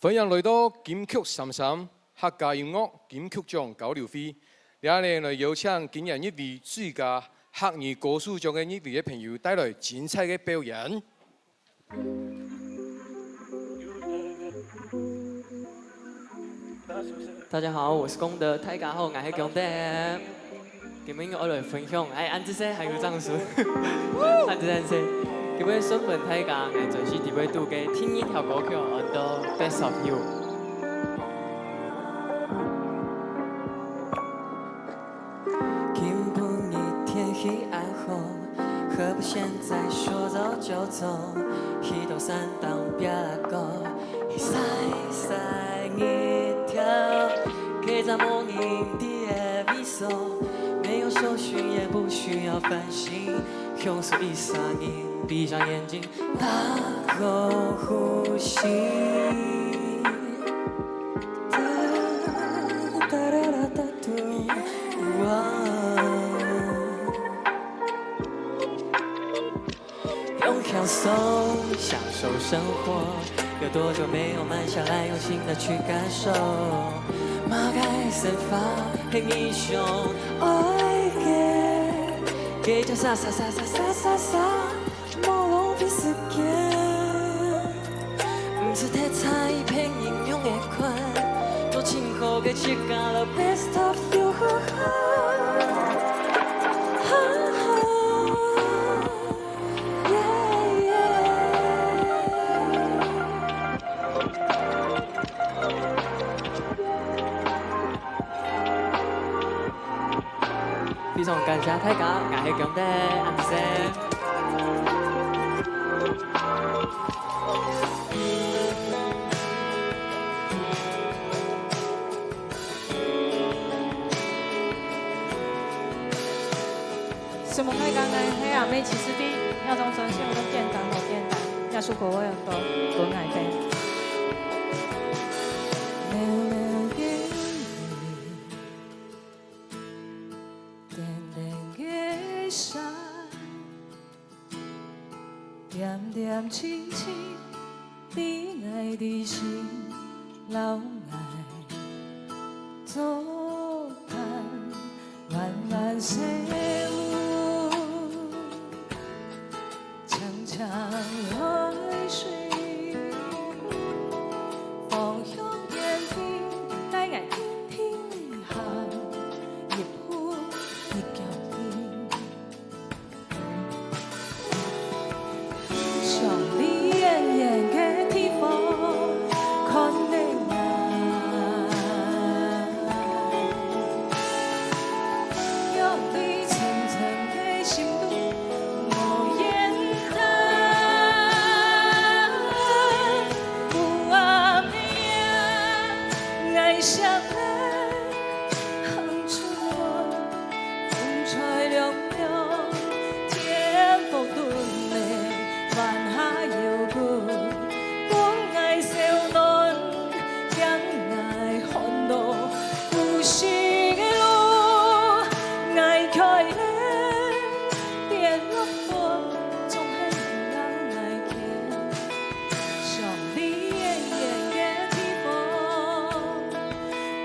欢迎来到金曲33客家音乐金曲奖交流会。今日来邀请今日一位最佳客语歌手奖的一位嘅朋友带来精彩嘅表演。大家好，我是功德，大家好，我係功德。今日我來分享，安子些係要爭數，安子些。今日詢問大家，我就是點樣讀嘅聽一條歌曲，on the best of you。今不你天氣暗好，何不現在說走就走？一到山當別拉高，一曬曬一條，給咱夢影的微笑，沒有搜尋也不需要翻新，用手一撒你，閉上眼睛，大口呼吸。用享受享受生活，有多久沒有慢下來，用心的去感受。馬該散發很英雄，愛給着撒撒撒撒撒撒撒，莫浪費時間。唔是太差一片英勇的款，做今後嘅時間了 best of you。非常感謝大家，我係功德，安子些。什麼大家呢？喺阿妹其實啲那種聲線都簡單好簡單，也是國外人都本來嘅。點點清清，你愛的心，老愛走看，慢慢細霧，長長海水，放向眼睛，帶愛聽聽行，一步一腳印。像你遠遠嘅地方，看你愛，有你層層嘅心路無言談，不阿命，愛相愛，恨出我，風吹涼涼，天風遁嚟。萬下搖滾，我愛少年，更愛歡樂，有時的路，愛開咧，跌落波，總係人愛見，像你遠遠嘅地方，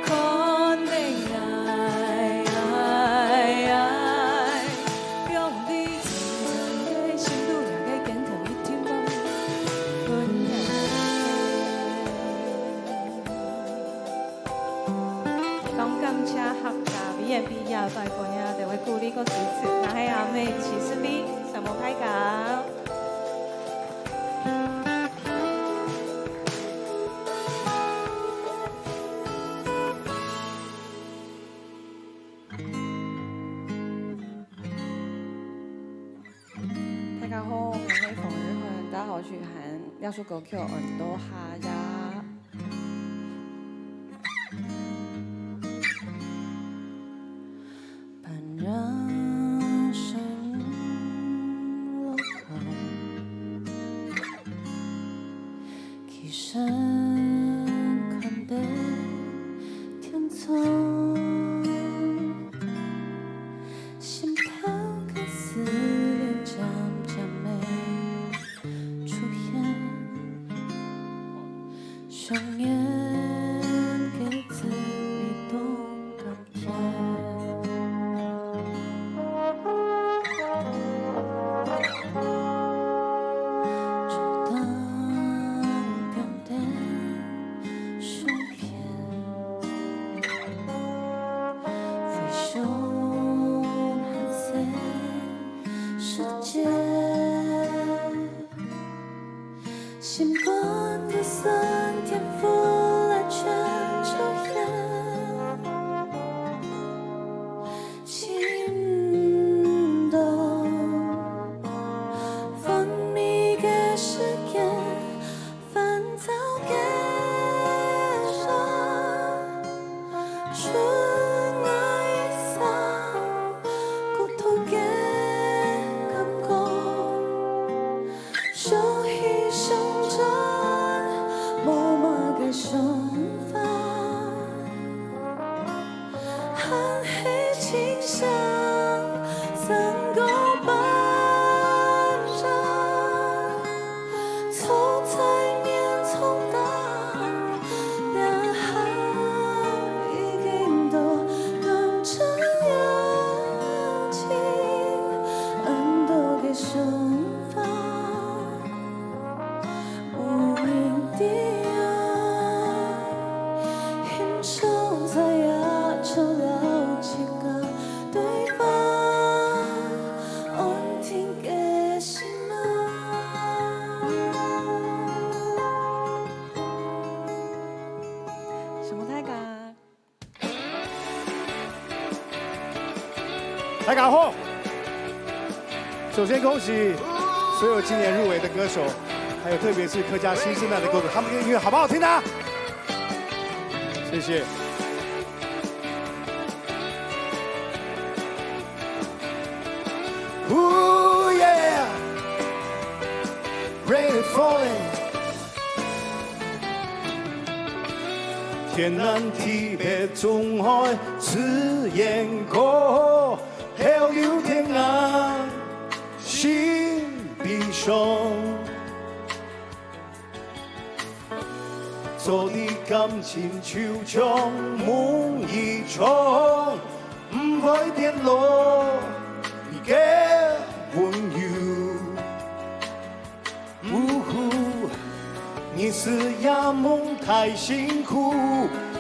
看你愛，用你層層嘅心路也嘅鏡頭。咁感謝客家 V&B 廿大半日就會鼓勵個支持，我係阿妹，其實你什麼大家？大家好，我係馮雨荨，大家好，去喊要說歌曲很多哈呀。看得天空，心跳跟思念漸漸地出現。双眼给自己多感觉。就当表达薯片，飞熊寒色世界。 心肝的酸甜腐烂全抽烟，心动放你的时间，烦躁给上，春爱上，骨头给感觉，手一生。 默默的想法，暗黑清香，三个半张，凑在面凑大，两行已经都当真眼睛，很多的想法。 无名的爱，很少在呀，就了解个对方，安定的心啊。什么太嘎？大家好，首先恭喜所有今年入围的歌手。 还有特别是客家新生代的歌手，他们的音乐好不好听呢？谢谢。Ooh yeah, rain is falling， 天南地北中海自然歌，还有天涯心悲伤。 做啲感情就像夢一場，唔會跌落你嘅温柔。你是呀夢太辛苦，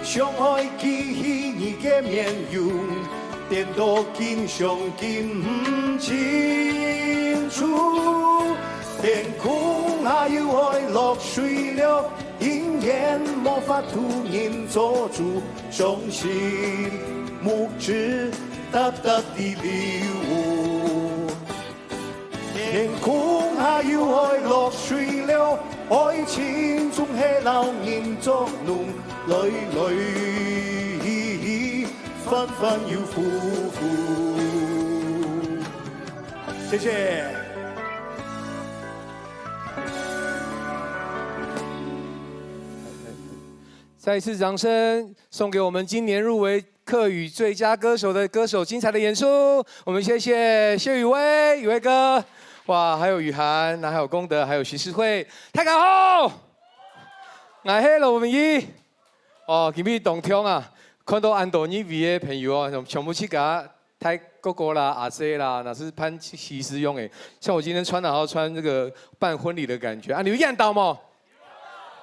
想愛記起你嘅面容，點都見上見唔清楚。天空還有愛落水了。 因缘無法度人做主，相信木質淡淡的禮物。天空還有愛落水了，愛情總係老人作弄，淚淚反反又復復。謝謝。 再一次掌声送给我们今年入围客语最佳歌手的歌手精彩的演出，我们谢谢谢宇威，宇威哥，哇，还有雨涵，那还有功德，还有徐世慧，大家好，我是罗文义，哦，今日动听啊，看到安多尼维的朋友啊，全部去给他泰哥哥啦、阿姐啦，那是潘西施用的，像我今天穿的，然后穿这个办婚礼的感觉啊，你有验到吗？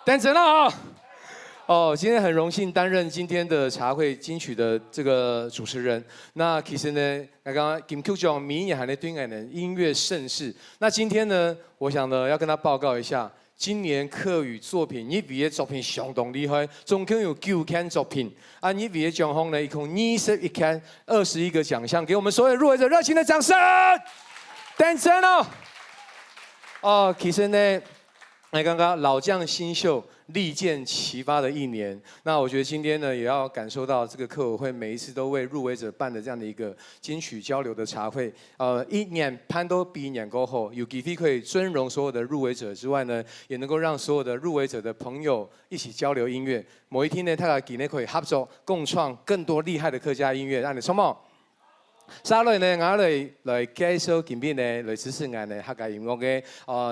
等真了啊！ 哦，今天很荣幸担任今天的茶会金曲的这个主持人。那其实呢，刚刚金曲奖明年还在对岸的音乐盛事。那今天呢，我想呢要跟他报告一下，今年客语作品入围的作品相当厉害，总共有9件作品。啊，入围的奖项呢，一共21件，21个奖项，给我们所有入围者热情的掌声！等真哦。哦，其实呢，刚刚老将新秀。 利剑齐发的一年，那我觉得今天呢，也要感受到这个客委会每一次都为入围者办的这样的一个金曲交流的茶会。一年攀都比一年过后，有机会可以尊荣所有的入围者之外呢，也能够让所有的入围者的朋友一起交流音乐。某一天呢，大家今天可以合作共创更多厉害的客家音乐，让你什么？ 沙來呢，我來介紹今邊呢來支持我哋客家音樂嘅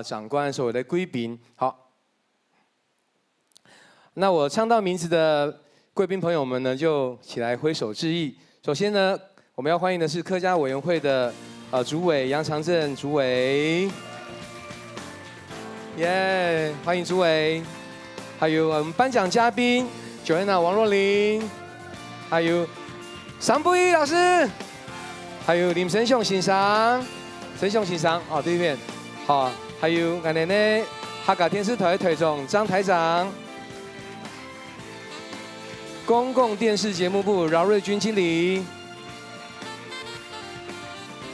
長官所有的貴賓。好，那我唱到名字的贵宾朋友们呢，就起来挥手致意。首先呢，我们要欢迎的是客家委员会的主委杨长正主委，耶，欢迎主委。还有我们颁奖嘉宾 Joanna 王若琳，还有尚布依老师，还有林生雄先生，生雄先生哦，对面，好，还有我们的客家电视台台长张台长。 公共电视节目部饶瑞君经理，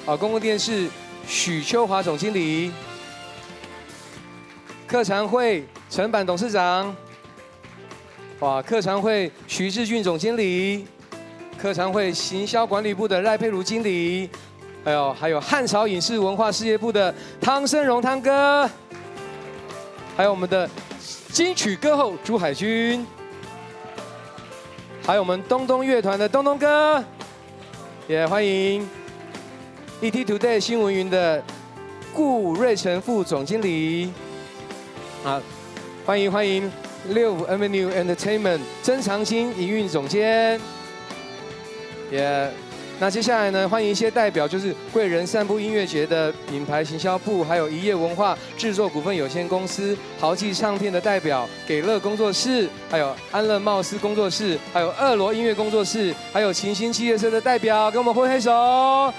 公共电视许秋华总经理，客常会陈板董事长，客常会徐志俊总经理，客常会行销管理部的赖佩如经理，还有汉朝影视文化事业部的汤生荣汤哥，还有我们的金曲歌后朱海军。 还有我们东东乐团的东东哥，也欢迎 ET Today 新闻云的顾瑞成副总经理，欢迎 Live Avenue Entertainment 曾长青营运总监，那接下来呢，欢迎一些代表，就是贵人散步音乐节的品牌行销部，还有一夜文化制作股份有限公司、豪记唱片的代表，给乐工作室，还有安乐茂斯工作室，还有二罗音乐工作室，还有晴星企业社的代表，跟我们挥挥手，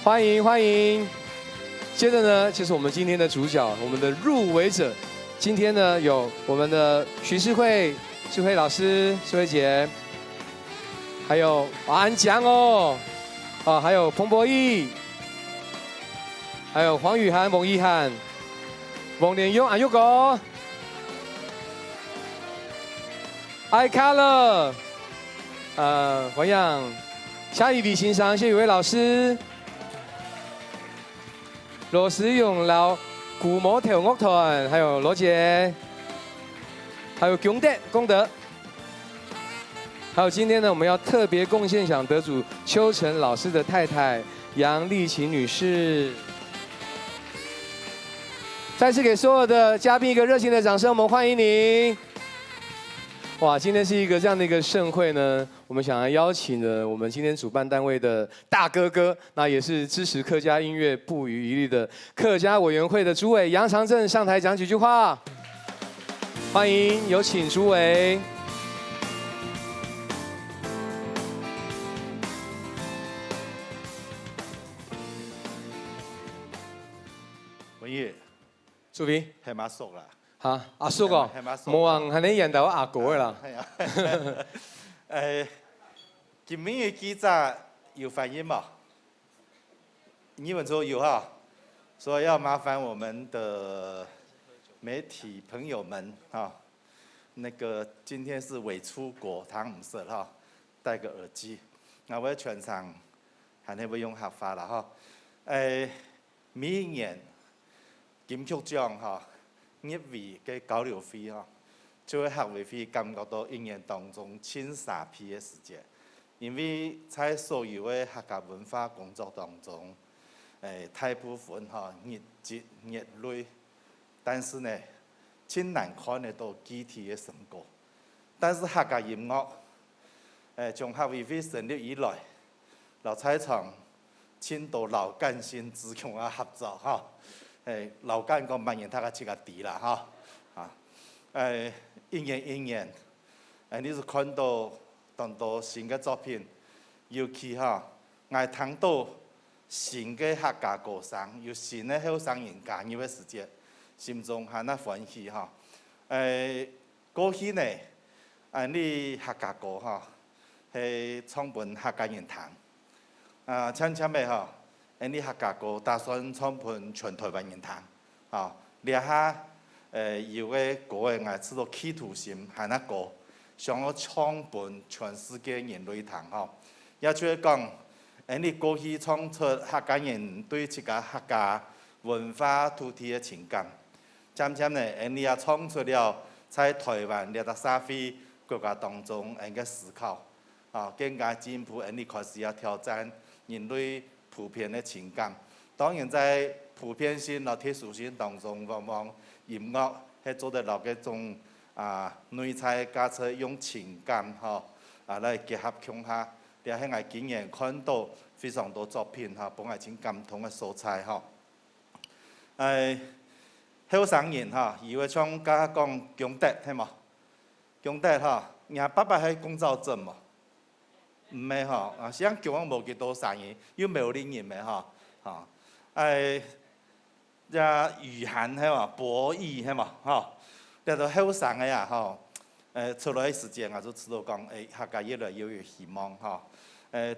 欢迎欢迎。接着呢，就是我们今天的主角，我们的入围者。今天呢，有我们的徐世慧老师，世慧姐，还有安江哦。 还有彭博义，还有黄雨涵、蒙一涵、蒙连勇、安佑哥、艾卡勒，欢迎夏雨比欣赏谢宇威老师，罗时勇老古魔跳乐团，还有罗姐，还有功德。 还有今天呢，我们要特别贡献奖得主邱晨老师的太太杨丽琴女士。再次给所有的嘉宾一个热情的掌声，我们欢迎您。哇，今天是一个这样的一个盛会呢，我们想要邀请了我们今天主办单位的大哥哥，那也是支持客家音乐不遗余力的客家委员会的主委杨长正上台讲几句话。欢迎，有请主委。 文业，主编，系马叔啦。嚇，阿叔哦，冇話係你認到阿哥嘅啦。係啊。今年嘅記者有反應嗎？你們說有哈，所以要麻煩我們的媒體朋友們哈，那個今天是未出國，他唔識哈，戴個耳機。那我全場還係會用客話啦哈。每一年。 金曲獎嚇，入圍嘅交流會嚇，就會客委會感覺到一年當中千3批嘅時間，因為在所有嘅客家文化工作當中，大部分嚇日積月累，但是呢，真難看得到具體嘅成果。但是客家音樂，從客委會成立以來，老菜場千多老幹線自強啊合作嚇。 老幹個扮演他個這個底啦哈，一年，你是看到當多新嘅作品，尤其哈，我聽到新嘅客家歌聲，有新嘅後生人加入嘅時節，心中係那歡喜哈。過去呢，你客家歌哈，係創本客家人彈，悄悄嘅哈。 你客家歌打算創盤全台灣人彈，列下有嘅歌嘅我知道企圖心係那個，想要創盤全世界人類彈，也就是講，你過去創出客家人對這個客家文化土地嘅情感，漸漸呢，你也創出了在台灣列個社會國家當中嘅思考，更加進步，你開始要挑戰人類。 普遍的情感，當然在普遍性和特殊性當中，往往音樂係做得到嘅種内在加出用情感来结合腔下，伫遐个经验看到非常多作品本来真感动的素材后生人以为像甲讲功德，嘿嘛？功德赢爸爸迄公照证嘛？毋係是講叫我無幾多生意，又沒有靈人嘅雨涵係嘛，博弈係嘛但到後生嘅出來時間就知道講客家越來越有希望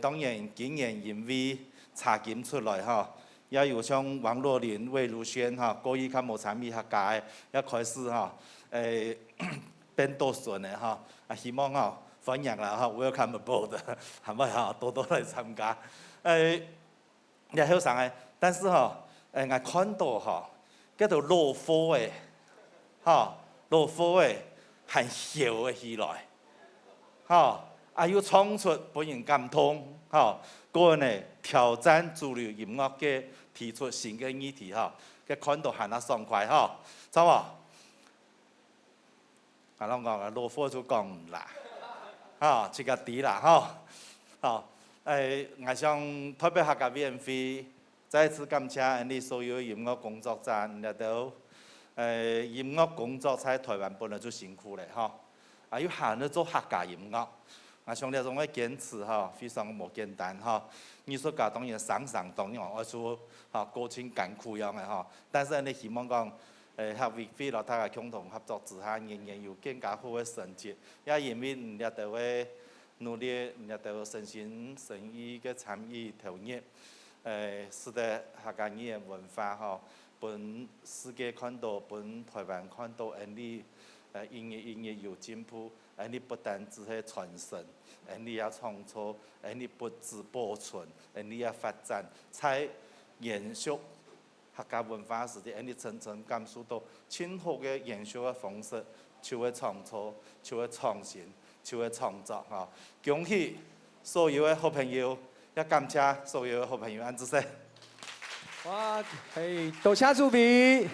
當然今年因為查檢出來也有像王若琳、魏如萱過去較無參與客家嘅，也開始變多順嘅希望歡迎啦，welcome aboard， 係咪多多來參加？也後生嘅，但是我看到叫做落火嘅，落火嘅很笑嘅起來，又創出本人感動，個人呢挑戰主流音樂嘅提出新嘅議題，嘅看到很爽快知無？我講落火就講唔啦。這個啲啦，我想特別客家委員會再次感謝你所有音樂工作者，亦都音樂工作在台灣本來就辛苦咧，有限去做客家音樂，我想呢種嘅堅持非常無簡單藝術家當然常常當然我做過程艱苦樣嘅但是你希望講。合委會咯，大家共同合作之下，仍然有更加好嘅成績。也因為你哋會努力，你哋誠心誠意嘅參與投入，使得客家語嘅文化本世界看到，本台灣看到，你音樂有進步，你不單只係傳承，你也創造，你不止保存，你也發展，才延續。客家文化時啲，你真正感受到今後嘅延續嘅方式，就會創造，就會創新，就會創作恭喜所有嘅好朋友，也感謝所有嘅好朋友，安子生。哇，多謝主筆。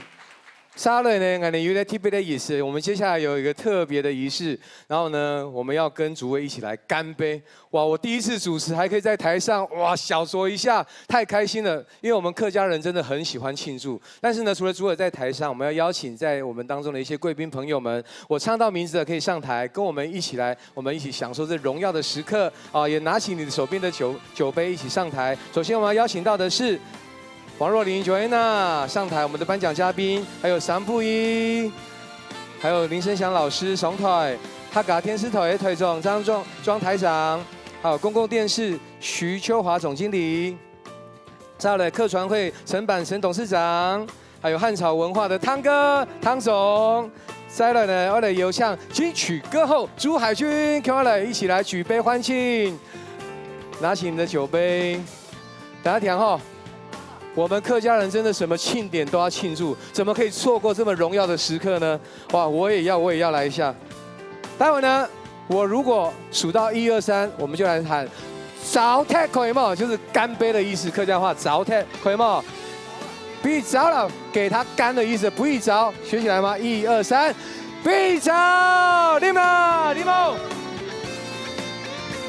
沙雷呢，我哋有點特別的儀式。我們接下來有一個特別的儀式，然後呢，我們要跟主委一起來乾杯。哇，我第一次主持，還可以在台上哇小酌一下，太開心了。因為我們客家人真的很喜歡慶祝。但是呢，除了主委在台上，我們要邀請在我們當中的一些貴賓朋友們，我唱到名字的可以上台，跟我們一起來，我們一起享受這榮耀的時刻啊！也拿起你的手邊的酒杯一起上台。首先，我們要邀請到的是。王若琳 Joanna 上台，我們的頒獎嘉賓還有三布衣，還有林生祥老師上台，客家天獅台的台總張莊台長，還有公共電視徐秋華總經理，再來客船會陳板神董事長，還有漢草文化的湯哥湯總，再來呢，我哋有請金曲歌后朱海軍，跟我來一起來舉杯歡慶，拿起你的酒杯，大家聽哈。我們客家人真的什麼慶典都要慶祝，怎麼可以錯過這麼榮耀的時刻呢？哇，我也要來一下。待會呢，我如果數到1、2、3，我們就來喊“早踢”，可以嗎？就是乾杯的意思，客家話“早踢”，可以嗎？比早了，給他乾的意思，不宜早，學起來嗎？1、2、3，比早，立馬，立馬。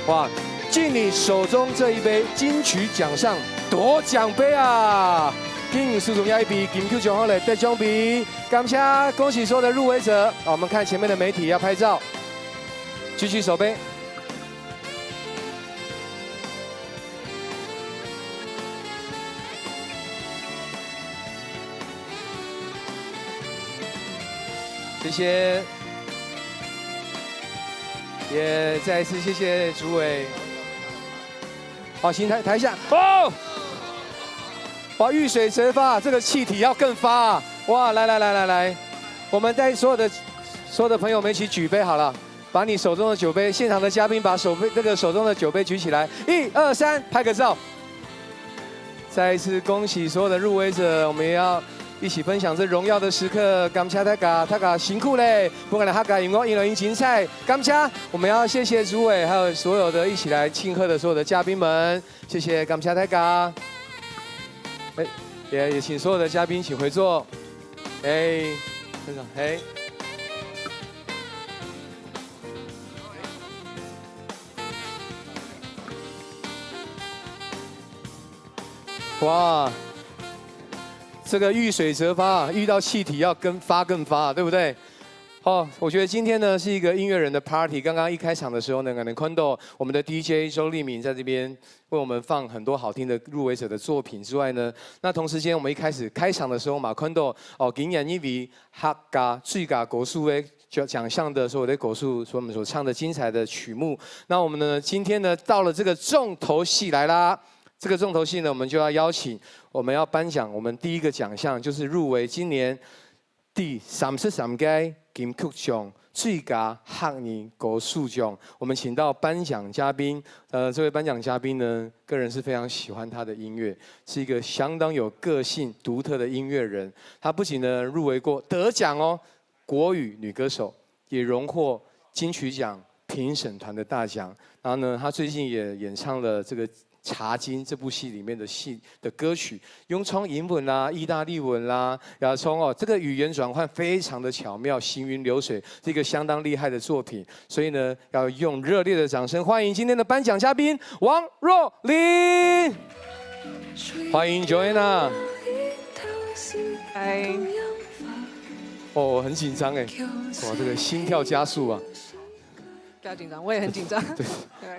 哇，敬你手中這一杯金曲獎項。奪獎杯啊！敬蘇總要一筆金曲獎項的得獎杯，感謝恭喜所有的入圍者。我們看前面的媒體要拍照，舉起手杯。謝謝，也再一次謝謝主委。好，請台下哦。哇，遇水則發，這個氣體要更發啊！哇，來，我們帶所有的朋友們一起舉杯好了，把你手中的酒杯，現場的嘉賓把手中的酒杯舉起來，1、2、3，拍個照。再一次恭喜所有的入圍者，我們也要一起分享這榮耀的時刻。感謝大家辛苦嘞！不管客家音樂、音樂精彩，感謝。我們要謝謝主委，還有所有的一起來慶賀的所有的嘉賓們，謝謝，感謝大家。也請所有的嘉賓請回座。非常哇，这个遇水则发，遇到气体要更发，对不对？哦，我觉得今天呢是一个音乐人的 party。刚刚一开场的时候呢，能看到我们的 DJ 周立明在这边为我们放很多好听的入围者的作品之外呢，那同时间我们一开始开场的时候嘛，看到哦，今年因为客家最佳国术的奖项的所有的国术，所我们所唱的精彩的曲目。那我们呢今天呢到了这个重头戏来啦。这个重头戏呢，我们就要邀请，我们要颁奖我们第一个奖项，就是入围今年第33届金曲奖最佳客语国术奖。我们请到颁奖嘉宾，这位颁奖嘉宾呢，个人是非常喜欢他的音乐，是一个相当有个性、独特的音乐人。他不仅呢入围过得奖哦，国语女歌手，也荣获金曲奖评审团的大奖。然后呢，他最近也演唱了这个《茶经》这部戏里面的歌曲，用从英文啦、意大利文啦，然后从这个语言转换非常的巧妙，行云流水，是一个相当厉害的作品。所以呢，要用热烈的掌声欢迎今天的颁奖嘉宾王若琳，欢迎 Joanna。嗨，哦，我很紧张哎，哇，这个心跳加速啊！不要紧张，我也很紧张。对。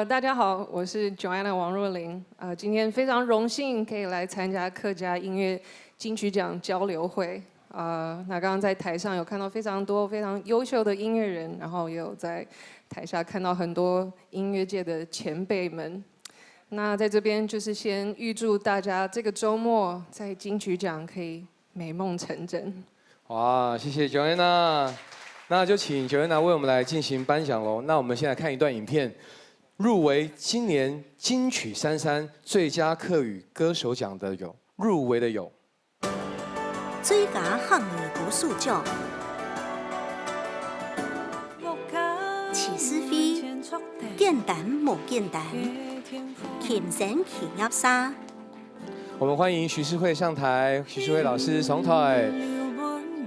大家好，我是 Joanna 王若琳。今天非常荣幸可以来参加客家音乐金曲奖交流会。那刚刚在台上有看到非常多非常优秀的音乐人，然后也有在台下看到很多音乐界的前辈们。那在这边就是先预祝大家这个周末在金曲奖可以美梦成真。哇，谢谢 Joanna。那就请 Joanna 为我们来进行颁奖喽。那我们先来看一段影片。入围今年金曲33最佳客语歌手奖的入围的有最佳客语国术奖，齐思飞，简单无简单，琴声齐入沙。我们欢迎徐世慧上台，徐世慧老师上台，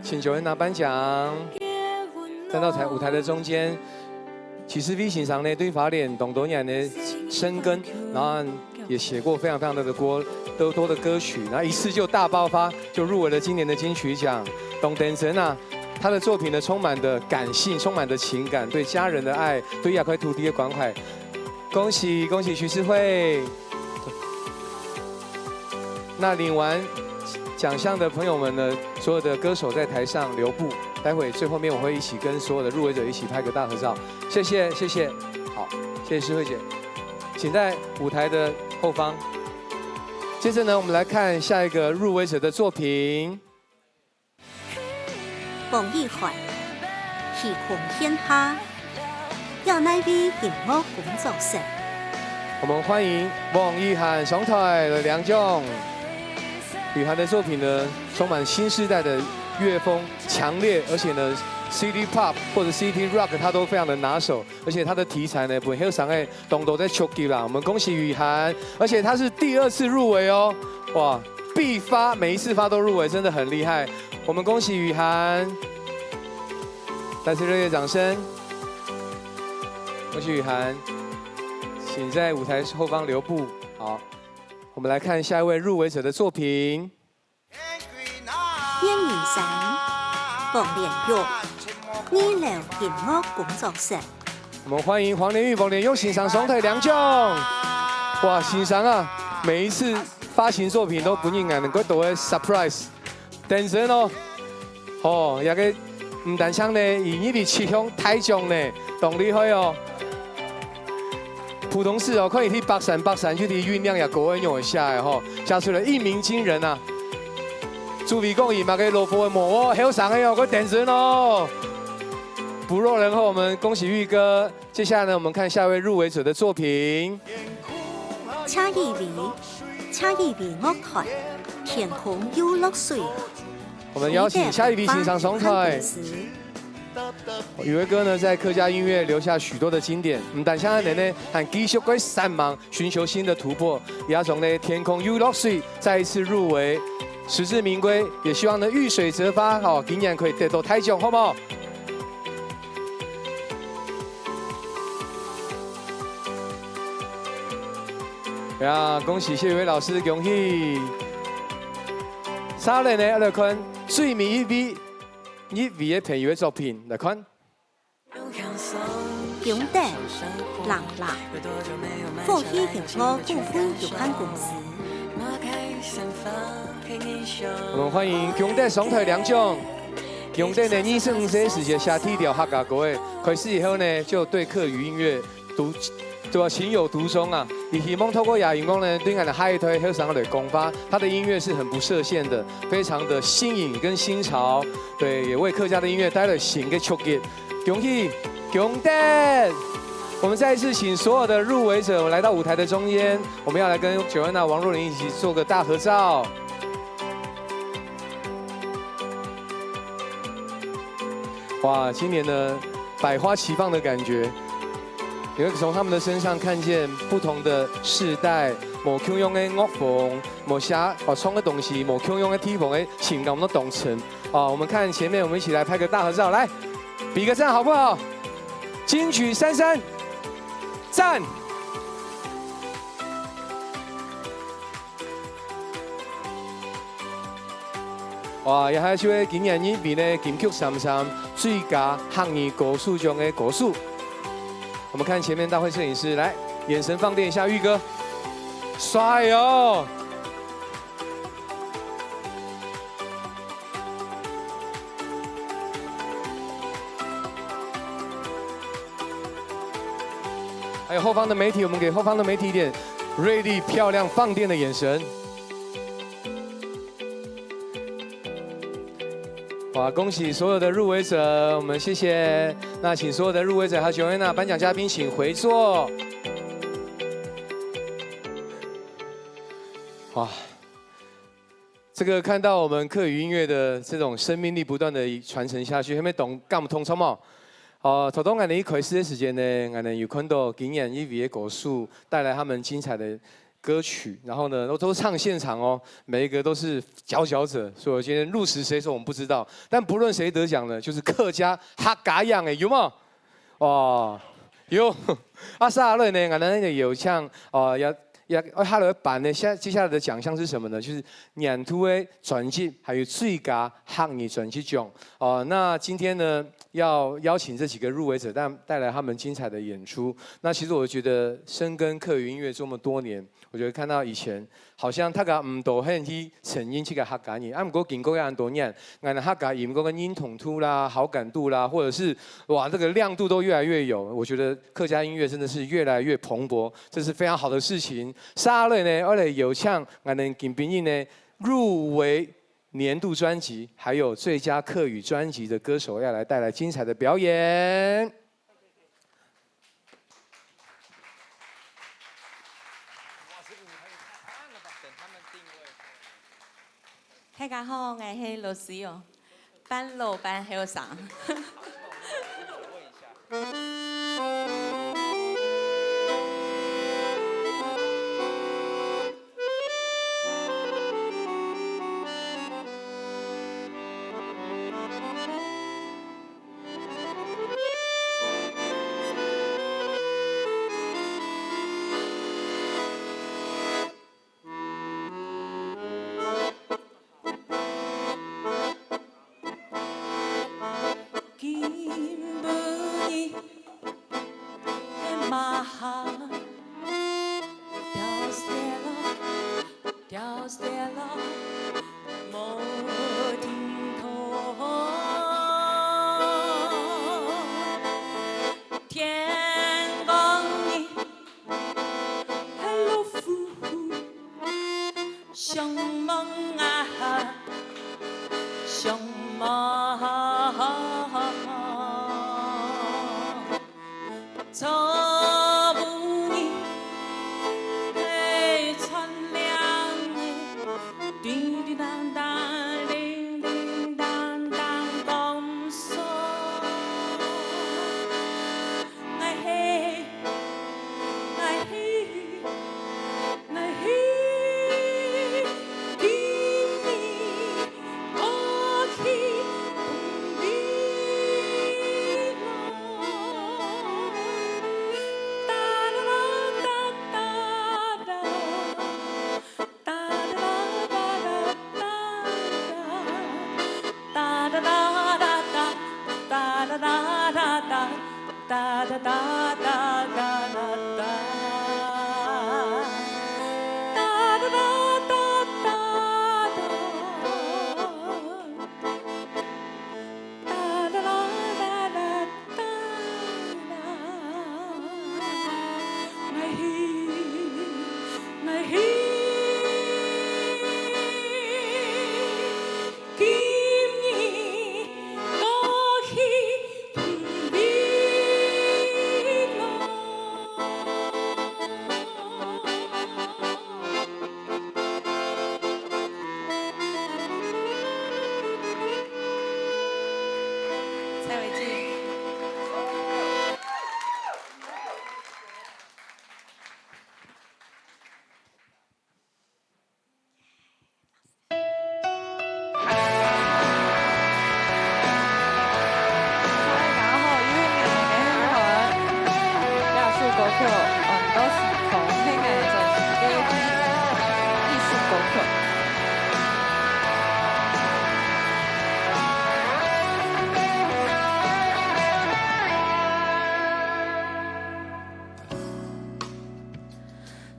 请Joanna颁奖，站到舞台的中间。其实 V 欣赏呢，对法典懂多年的深耕，然后也写过非常多的歌曲，然后一次就大爆发，就入围了今年的金曲奖。董den神啊，他的作品呢充满的感性，充满的情感，对家人的爱，对亚块土地的关怀。恭喜恭喜徐世慧！那领完奖项的朋友们呢，所有的歌手在台上留步。待会最后面我会一起跟所有的入围者一起拍个大合照，谢谢谢谢，好，谢谢诗慧姐，请在舞台的后方。接着呢，我们来看下一个入围者的作品。王奕涵，喜红天下，要那位音乐工作室。我们欢迎王奕涵上台的两奖。雨涵的作品呢，充满新时代的乐风，强烈，而且呢 ，City Pop 或者 City Rock 它都非常的拿手，而且它的题材呢，本很上诶，都在出击啦。我们恭喜雨涵，而且他是第2次入围哦，哇，必发，每一次发都入围，真的很厉害。我们恭喜雨涵，再次热烈掌声，恭喜雨涵，请在舞台后方留步，好。我们来看下一位入围者的作品。燕云山，王连玉，二流音乐工作室。我们欢迎黄连玉、王连玉欣赏上台两奖。哇，欣赏啊！每一次发行作品都不应该能够多的 surprise。等阵哦，哦，也个唔但唱呢，以你哋七项台奖呢，动厉害哦。普通市哦，可以去北山去的酝酿也够用一下的吼，加出了一鸣惊人啊！朱比公以马给罗佛的魔哦，还有上个有个点神哦。不若人后，我们恭喜玉哥。接下来呢，我们看下一位入围者的作品。差异味乐团，天空又落水。我们邀请夏一比欣赏上台。宇威哥呢，在客家音乐留下许多的经典。唔但像人呢，还继续在散忙，寻求新的突破。也从呢天空又落水，再一次入围，实至名归。也希望呢遇水则发，好，今年可以得到台奖，好不好？呀，恭喜谢宇威老师，恭喜！三人呢来看最美一位的朋友的作品，来看。熊胆浪浪，富熙幸福股份有限公司。我们欢迎熊胆上台领奖。熊胆呢，25岁时节下体调客家歌的，开始以后呢，就对客语音乐情有独钟啊！也希望透过亚云光呢，对俺的嗨推和上来攻发，他的音乐是很不设限的，非常的新颖跟新潮。对，也为客家的音乐带来新的触觉。恭喜熊胆！我们再一次请所有的入围者来到舞台的中间，我们要来跟Joanna、王若琳一起做个大合照。哇，今年呢，百花齐放的感觉。你会从他们的身上看见不同的世代，无共用的乐风，无创的东西，无共用的体风的情感的动程。我们看前面，我们一起来拍个大合照，来比个赞好不好？金曲33，赞！哇，也係一位今年呢邊呢金曲33最佳客語歌手獎的歌手。我们看前面大会摄影师，来，眼神放电一下，玉哥，帅哦！还有后方的媒体，我们给后方的媒体一点锐利、漂亮、放电的眼神。哇！恭喜所有的入围者，我们谢谢。那请所有的入围者还有Joanna颁奖嘉宾请回座。哇！这个看到我们客语音乐的这种生命力不断的传承下去，有没有懂？干不通冲嘛？头当俺哋一开始的时间呢，俺哋有看到今年一位的歌手带来他们精彩的歌曲，然后呢都唱现场哦，每一个都是佼佼者，所以我今天入时谁说我们不知道，但不论谁得奖呢，就是客家客家样的有吗？哦，有。沙乐呢，俺哋有唱他的版呢，接下来的奖项是什么呢？就是年度的专辑，还有最佳客语专辑奖。那今天呢，要邀请这几个入围者，带来他们精彩的演出。那其实我觉得深耕客语音乐这么多年，我觉得看到以前好像大家唔多很去承认这个客家人，不过经过很多年，俺的客家人嗰个认同度啦、好感度啦，或者是哇这个亮度都越来越有。我觉得客家音乐真的是越来越蓬勃，这是非常好的事情。沙类呢，我哋有唱俺的金兵役呢入围年度专辑，还有最佳客语专辑的歌手要来带来精彩的表演。大家好，我是老师哦，班老班还有啥？哒哒哒哒哒哒哒。蔡伟进。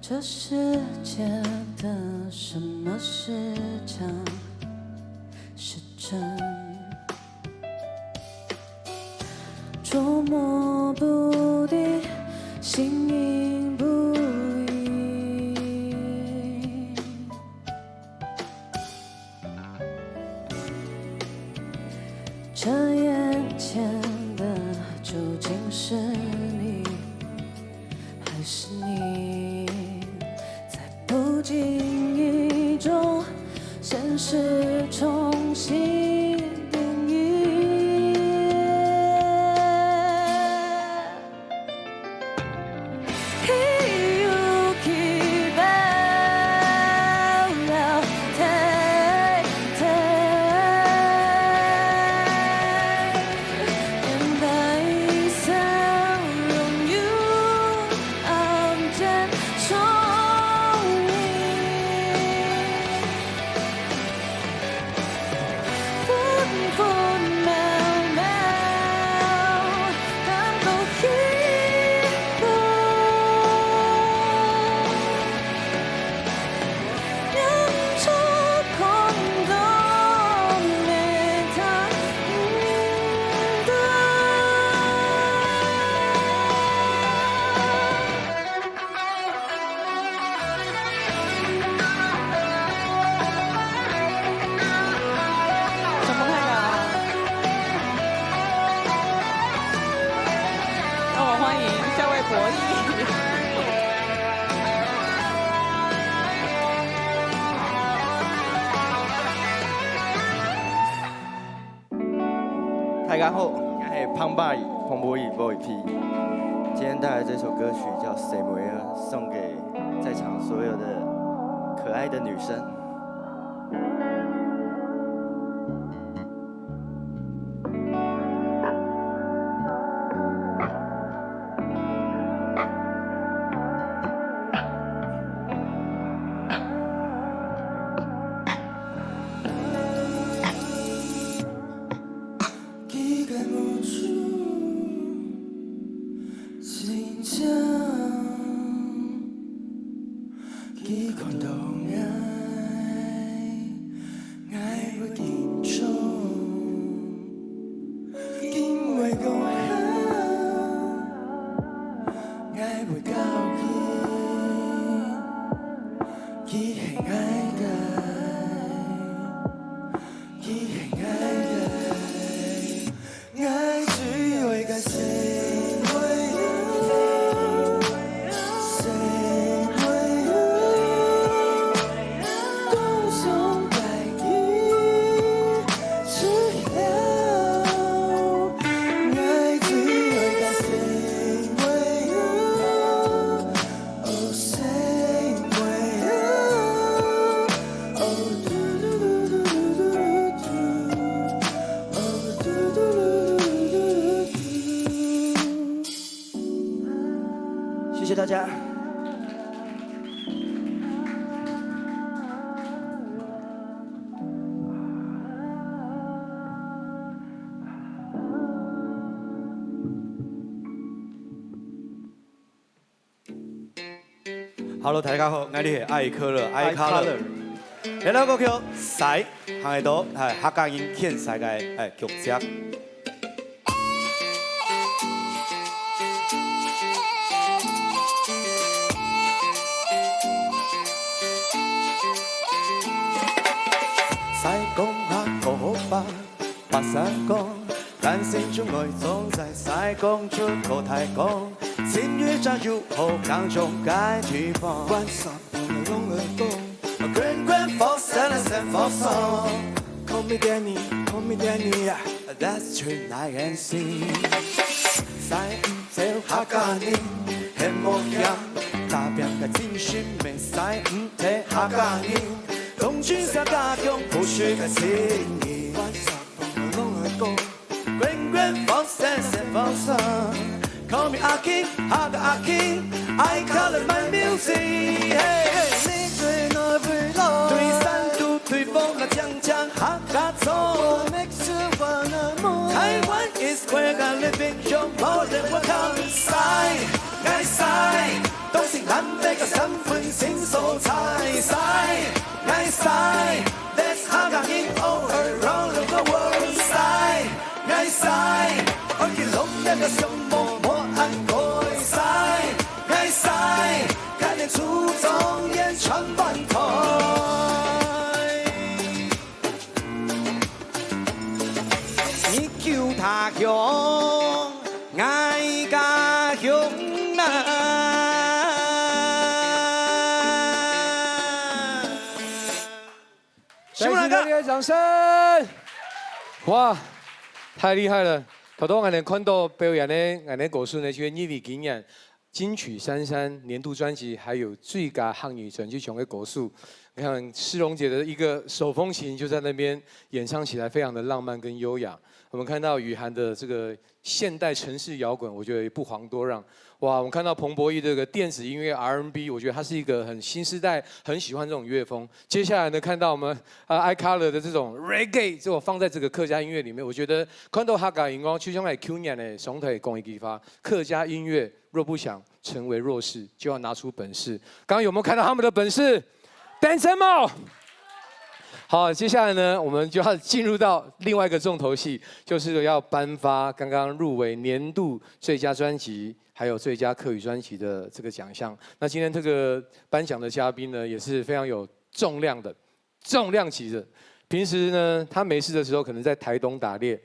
这世界的什么是假是真，捉摸不定，形影不离。这眼前的究竟是你，还是你？不经意中，现实重新定义。勇気了太等待笑容有暗间大家好，我是彭柏宇，彭博宇 Boy P。今天带来这首歌曲叫《谁为了》，送给在场所有的可爱的女生。谢谢大家。Hello， 大家好，我是艾可乐，艾可乐。这首歌曲《赛》，行到系客家人献世嘅曲折。西貢客個好吧，白山崗，但心中愛總在西貢出口太港，鮮魚炸肉後港中街地方，關上朋友弄耳洞，Grand Grand Falls and San Falls，Call me Danny，Call me Danny，That's true I can see，西唔少客家人，很模樣，大邊嘅真心未西唔睇客家人。東村沙家鄉抱樹嘅情誼，關十朋友弄耳洞，Grand Grand Falls and San Falls，Call me 阿 King， 客家阿 King，I call it my music。你最愛回來，對山都對風那江江客家走。台灣 is where I live in， 用我的我靠西，愛西，東西南北嘅身份先所在西。愛西 ，That's how I in all around the world。西，愛西，我見龍一個上夢我愛愛西，愛西，看見出眾演唱翻台。你叫他鄉，愛家鄉呐。再次热烈的掌声！哇，太厉害了！头头我哋看到表演呢，我哋歌手呢，就係呢位經驗金曲33年度專輯，還有最佳漢語成績獎嘅歌手。你看詩蓉姐的一個手風琴就在那邊演唱起來，非常的浪漫跟優雅。我們看到雨涵的這個現代城市搖滾，我覺得也不遑多讓。哇，我們看到彭博義這個電子音樂 R&B， 我覺得他是一個很新時代，很喜歡這種樂風。接下來呢，看到我們iColor 的這種 Reggae， 這種放在這個客家音樂裡面，我覺得看到客家音樂，就像係去年的總體公益計劃，客家音樂若不想成為弱勢，就要拿出本事。剛剛有沒有看到他們的本事 ？Dance Mo！ 好，接下來呢，我們就要進入到另外一個重頭戲，就是要頒發剛剛入圍年度最佳專輯，還有最佳客語專輯的這個獎項。那今天這個頒獎的嘉賓呢，也是非常有重量的，重量級的。平時呢，他沒事的時候，可能在台東打獵，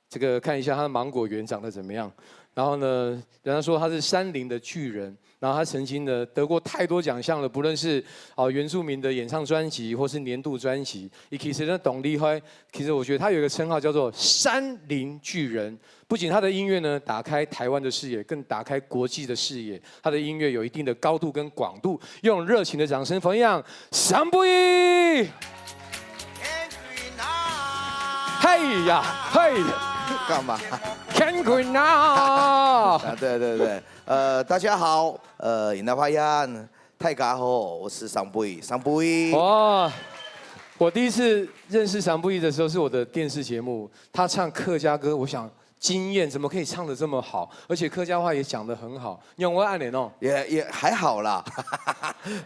這個看一下他的芒果園長得怎麼樣。然後呢，人家說他是山林的巨人。然後他曾經呢得過太多獎項了，不論是原住民的演唱專輯，或是年度專輯。其實呢，董立輝，其實我覺得他有一個稱號叫做山林巨人。不僅他的音樂呢打開台灣的視野，更打開國際的視野。他的音樂有一定的高度跟廣度。用熱情的掌聲歡迎桑布伊。嘿呀嘿，幹嘛 ？Can Queen now？ 對，大家好，尹大花yan，大家好，我是桑布伊，桑布伊。哇，我第一次認識桑布伊的時候是我的電視節目，他唱客家歌，我想驚豔，怎麼可以唱得這麼好，而且客家話也講得很好。你我愛你哦，也還好啦，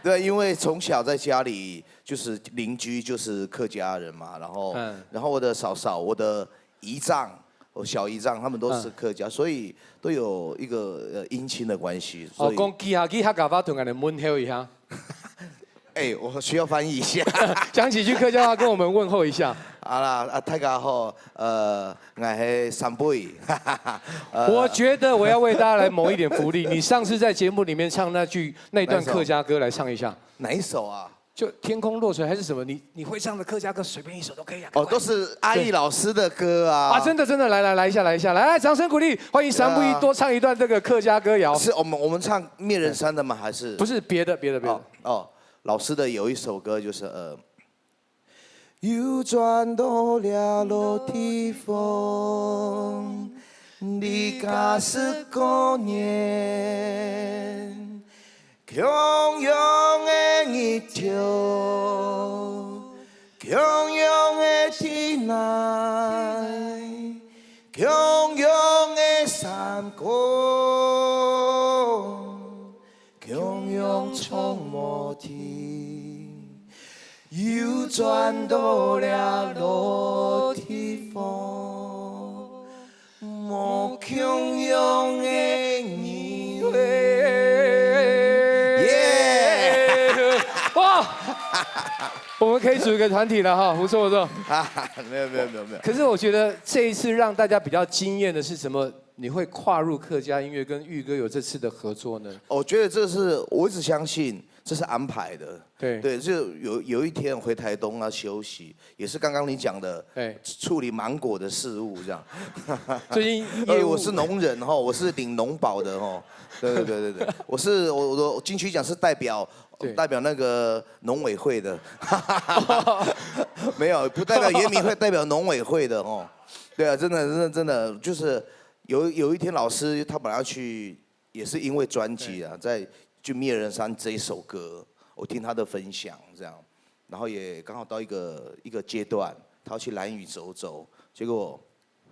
對，因為從小在家裡就是鄰居就是客家人嘛，然後我的嫂嫂，我的姨丈。我小姨丈他們都是客家，所以都有一個姻親的關係。哦，講記下客家話，同人哋問候一下。哎，我需要翻譯一下。講幾句客家話，跟我們問候一下。好啦，大家好，我係桑布伊。我覺得我要為大家來謀一點福利。你上次在節目裡面唱那段客家歌，來唱一下。哪一首啊？就天空落水還是什麼？你會唱的客家歌，隨便一首都可以啊。哦，都是阿義老師的歌啊。啊，真的，來一下，來，掌聲鼓勵，歡迎桑布伊多唱一段這個客家歌謠。是我們唱滅人山的嗎？還是？不是別的。哦，老師的有一首歌就是又轉到了落地風，你家是過年。強陽的日頭，強陽的天籟，強陽的山歌，強陽充滿梯，又转到了落地风，莫强勇的年月。哇！我们可以组一个团体了哈，不错不错。没有。可是我觉得这一次让大家比较惊艳的是什么？你会跨入客家音乐，跟玉哥有这次的合作呢？我觉得这是我一直相信这是安排的。对，就有一天回台东啊休息，也是刚刚你讲的，处理芒果的事务这样。最近我是农人哈，我是领农保的哈。对，我金曲奖是代表那个农委会的，没有不代表原民会，代表农委会的哦。对啊，真的就是有一天老师他本来要去，也是因为专辑啊，就灭人山这一首歌，我听他的分享这样，然后也刚好到一个阶段，他要去兰屿走走，结果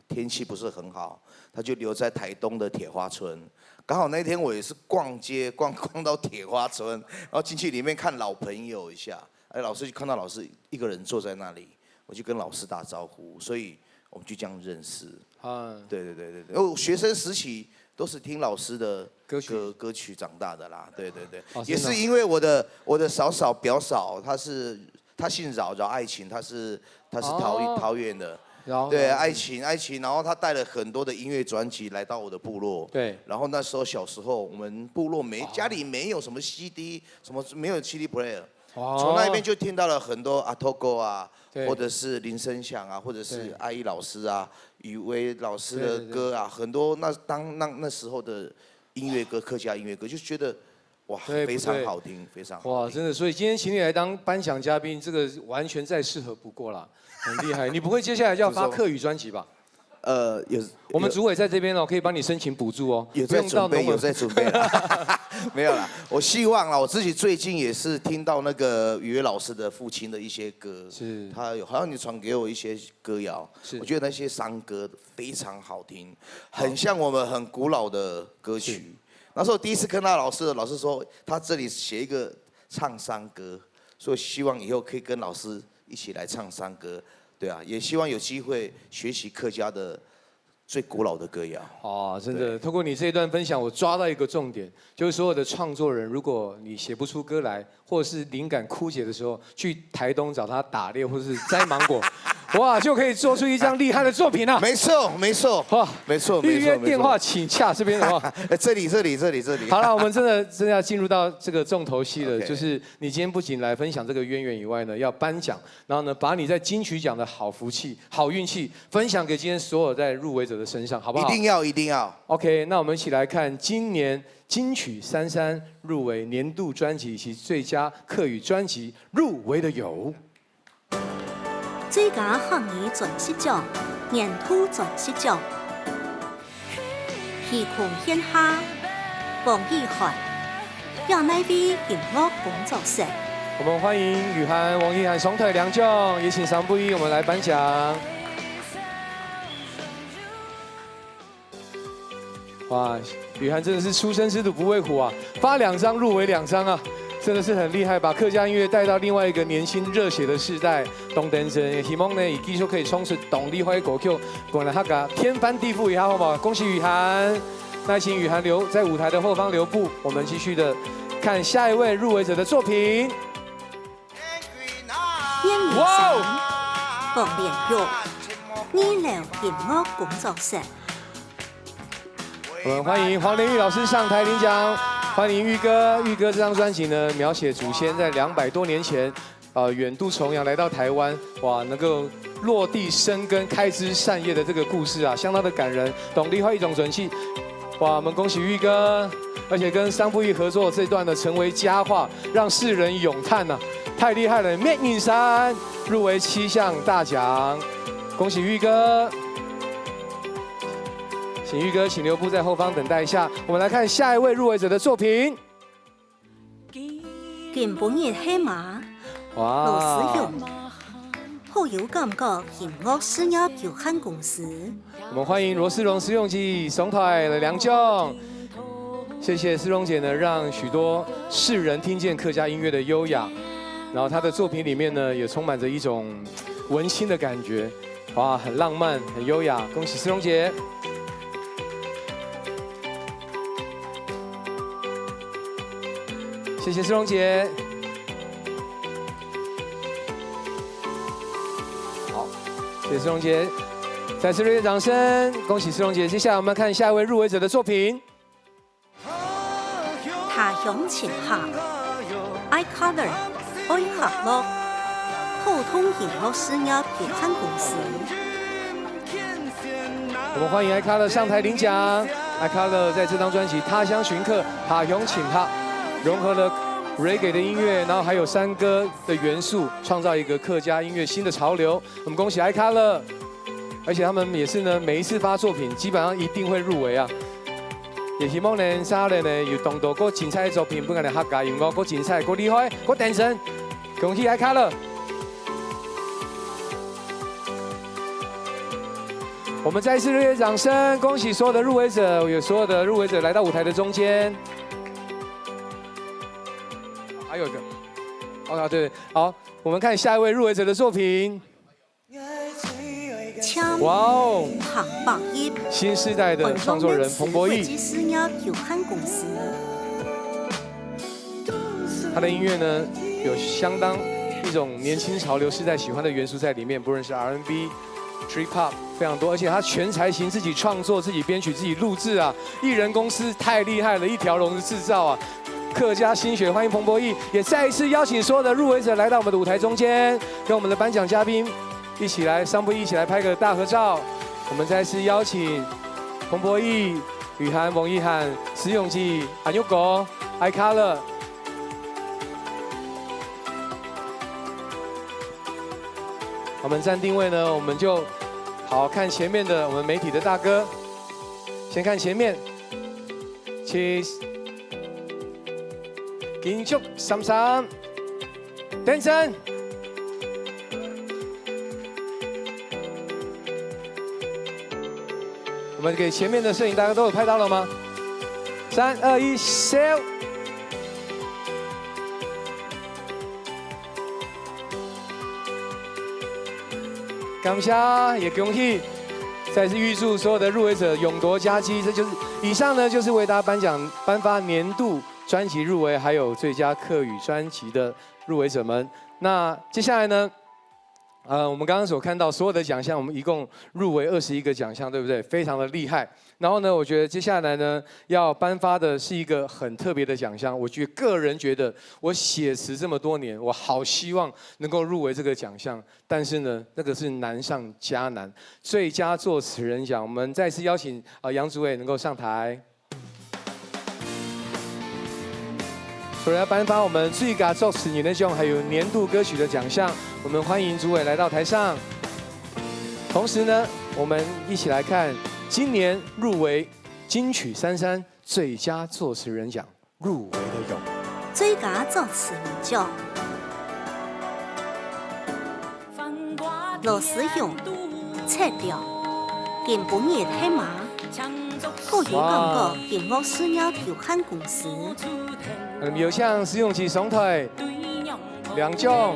天气不是很好，他就留在台东的铁花村。刚好那天我也是逛街逛到铁花村，然后进去里面看老朋友一下，老师就看到老师一个人坐在那里，我就跟老师打招呼，所以我们就这样认识。对，我学生时期都是听老师的歌曲长大的啦。对，也是因为我的嫂表嫂，她姓饶爱琴，她是桃园的。对，爱琴，然后他带了很多的音乐专辑来到我的部落。对，然后那时候小时候，我们部落家里没有什么 CD， 没有 CD player， 从那边就听到了很多阿托哥啊，或者是林声响啊，或者是阿姨老师啊、雨薇老师的歌啊，很多那时候的音乐歌，客家音乐歌，就觉得哇，非常好听，非常好听。哇，真的，所以今天请你来当颁奖嘉宾，这个完全再适合不过啦。很厉害，你不会接下来就要发客语专辑吧？我们主委在这边哦，可以帮你申请补助哦。有在准备啦，没有啦。我希望啦，我自己最近也是听到那个雨薇老师的父亲的一些歌，是他好像你传给我一些歌谣，我觉得那些山歌非常好听，很像我们很古老的歌曲。那时候第一次看到老师说他这里写一个唱山歌，所以希望以后可以跟老师一起来唱山歌，对啊，也希望有机会学习客家的最古老的歌谣。哦，真的，透过你这一段分享，我抓到一个重点，就是所有的创作人，如果你写不出歌来，或者是灵感枯竭的时候，去台东找他打猎，或者是摘芒果，哇，就可以做出一张厉害的作品啊！没错，哇，没错。预约电话请洽这边的话，这里。好了，我们真的要进入到这个重头戏了，就是你今天不仅来分享这个渊源以外呢，要颁奖，然后呢，把你在金曲奖的好福气、好运气分享给今天所有在入围者的身上，好不好？一定要。OK， 那我们一起来看今年金曲33入围年度专辑以及最佳客语专辑入围的有。最佳客语专辑奖、年度专辑奖，戏曲天下王奕涵，亚奈威音乐工作室。我们欢迎雨涵、王奕涵双腿两奖，也请3不1我们来颁奖。哇，雨涵真的是初生之犊不畏虎啊，发2张入围2张啊，真的是很厉害，把客家音乐带到另外一个年轻热血的世代。东登生，希望呢以继续可以冲出动力化的歌曲，过来客家天翻地覆一下，好不好？恭喜雨涵，那请雨涵在舞台的后方留步，我们继续的看下一位入围者的作品。哇！黄连玉，二流音乐工作室。我们欢迎黄连玉老师上台领奖，欢迎玉哥。玉哥这张专辑呢，描写祖先在200多年前，远渡重洋来到台湾，哇，能够落地生根、开枝散叶的这个故事啊，相当的感人。懂力化一种准气，哇，我们恭喜玉哥，而且跟3不1合作这段呢，成为佳话，让世人咏叹呐，太厉害了！面影山入围7项大奖，恭喜玉哥。请玉哥，请留步在后方等待一下。我们来看下一位入围者的作品。原本日黑马，罗思勇，好友感觉音乐事业有限公司。我们欢迎罗思荣试用机上台来2奖。谢谢思蓉姐呢，让许多世人听见客家音乐的优雅，然后她的作品里面呢，也充满着一种文青的感觉，哇，很浪漫，很优雅，恭喜思蓉姐。谢谢思蓉姐。好，谢谢思蓉姐，再次热烈掌声，恭喜思蓉姐。接下来我们看下一位入围者的作品。他乡情客 ，iColor 爱客乐，普通银乐事业有限公司。我们欢迎iColor上台领奖。iColor 在这张专辑《他乡寻客》他乡请客，融合了 reggae 的音乐，然后还有山歌的元素，创造一个客家音乐新的潮流。我们恭喜iColor，而且他们也是呢，每一次发作品基本上一定会入围啊。也希望呢，下年呢有更多个精彩的作品，不管係客家音樂，個精彩，個厲害，個頂神，恭喜iColor！我们再一次热烈掌声，恭喜所有的入围者，有所有的入围者来到舞台的中间。还有一个，哦对，好，我们看下一位入围者的作品。哇哦！彭博义，新时代的创作人彭博义，事业有限公司。他的音乐呢，有相当一种年轻潮流世代喜欢的元素在里面，不论是 R&B、Trip Hop 非常多，而且他全才型，自己创作、自己编曲、自己录制啊，艺人公司太厉害了，一条龙的制造啊。客家心血，欢迎彭博义，也再一次邀请所有的入围者来到我们的舞台中间，跟我们的颁奖嘉宾一起来商不一起来拍个大合照。我们再次邀请彭博义、雨涵、王一涵、石永基、安佑狗、iColor。我们站定位呢，我们就好看前面的我们媒体的大哥，先看前面 ，Cheers。建築33，等陣。我们给前面的摄影大家都有拍到了吗？3、2、1，笑。感謝，也恭喜，再次预祝所有的入围者勇夺佳绩。这就是以上呢，就是为大家颁发年度专辑入围，还有最佳客语专辑的入围者们。那接下来呢，我们刚刚所看到所有的奖项，我们一共入围21个奖项，对不对？非常的厉害。然后呢，我觉得接下来呢，要颁发的是一个很特别的奖项。我个人觉得，我写词这么多年，我好希望能够入围这个奖项。但是呢，那个是难上加难。最佳作词人奖，我们再次邀请杨祖伟能够上台。除了要颁发我们最佳作词人的奖，还有年度歌曲的奖项，我们欢迎主委来到台上。同时呢，我们一起来看今年入围金曲33最佳作词人奖入围的有：最佳作词人奖，罗思勇、赤调、金本业黑马、国语广播音乐事业有限公司。有请石永琪上台两奖。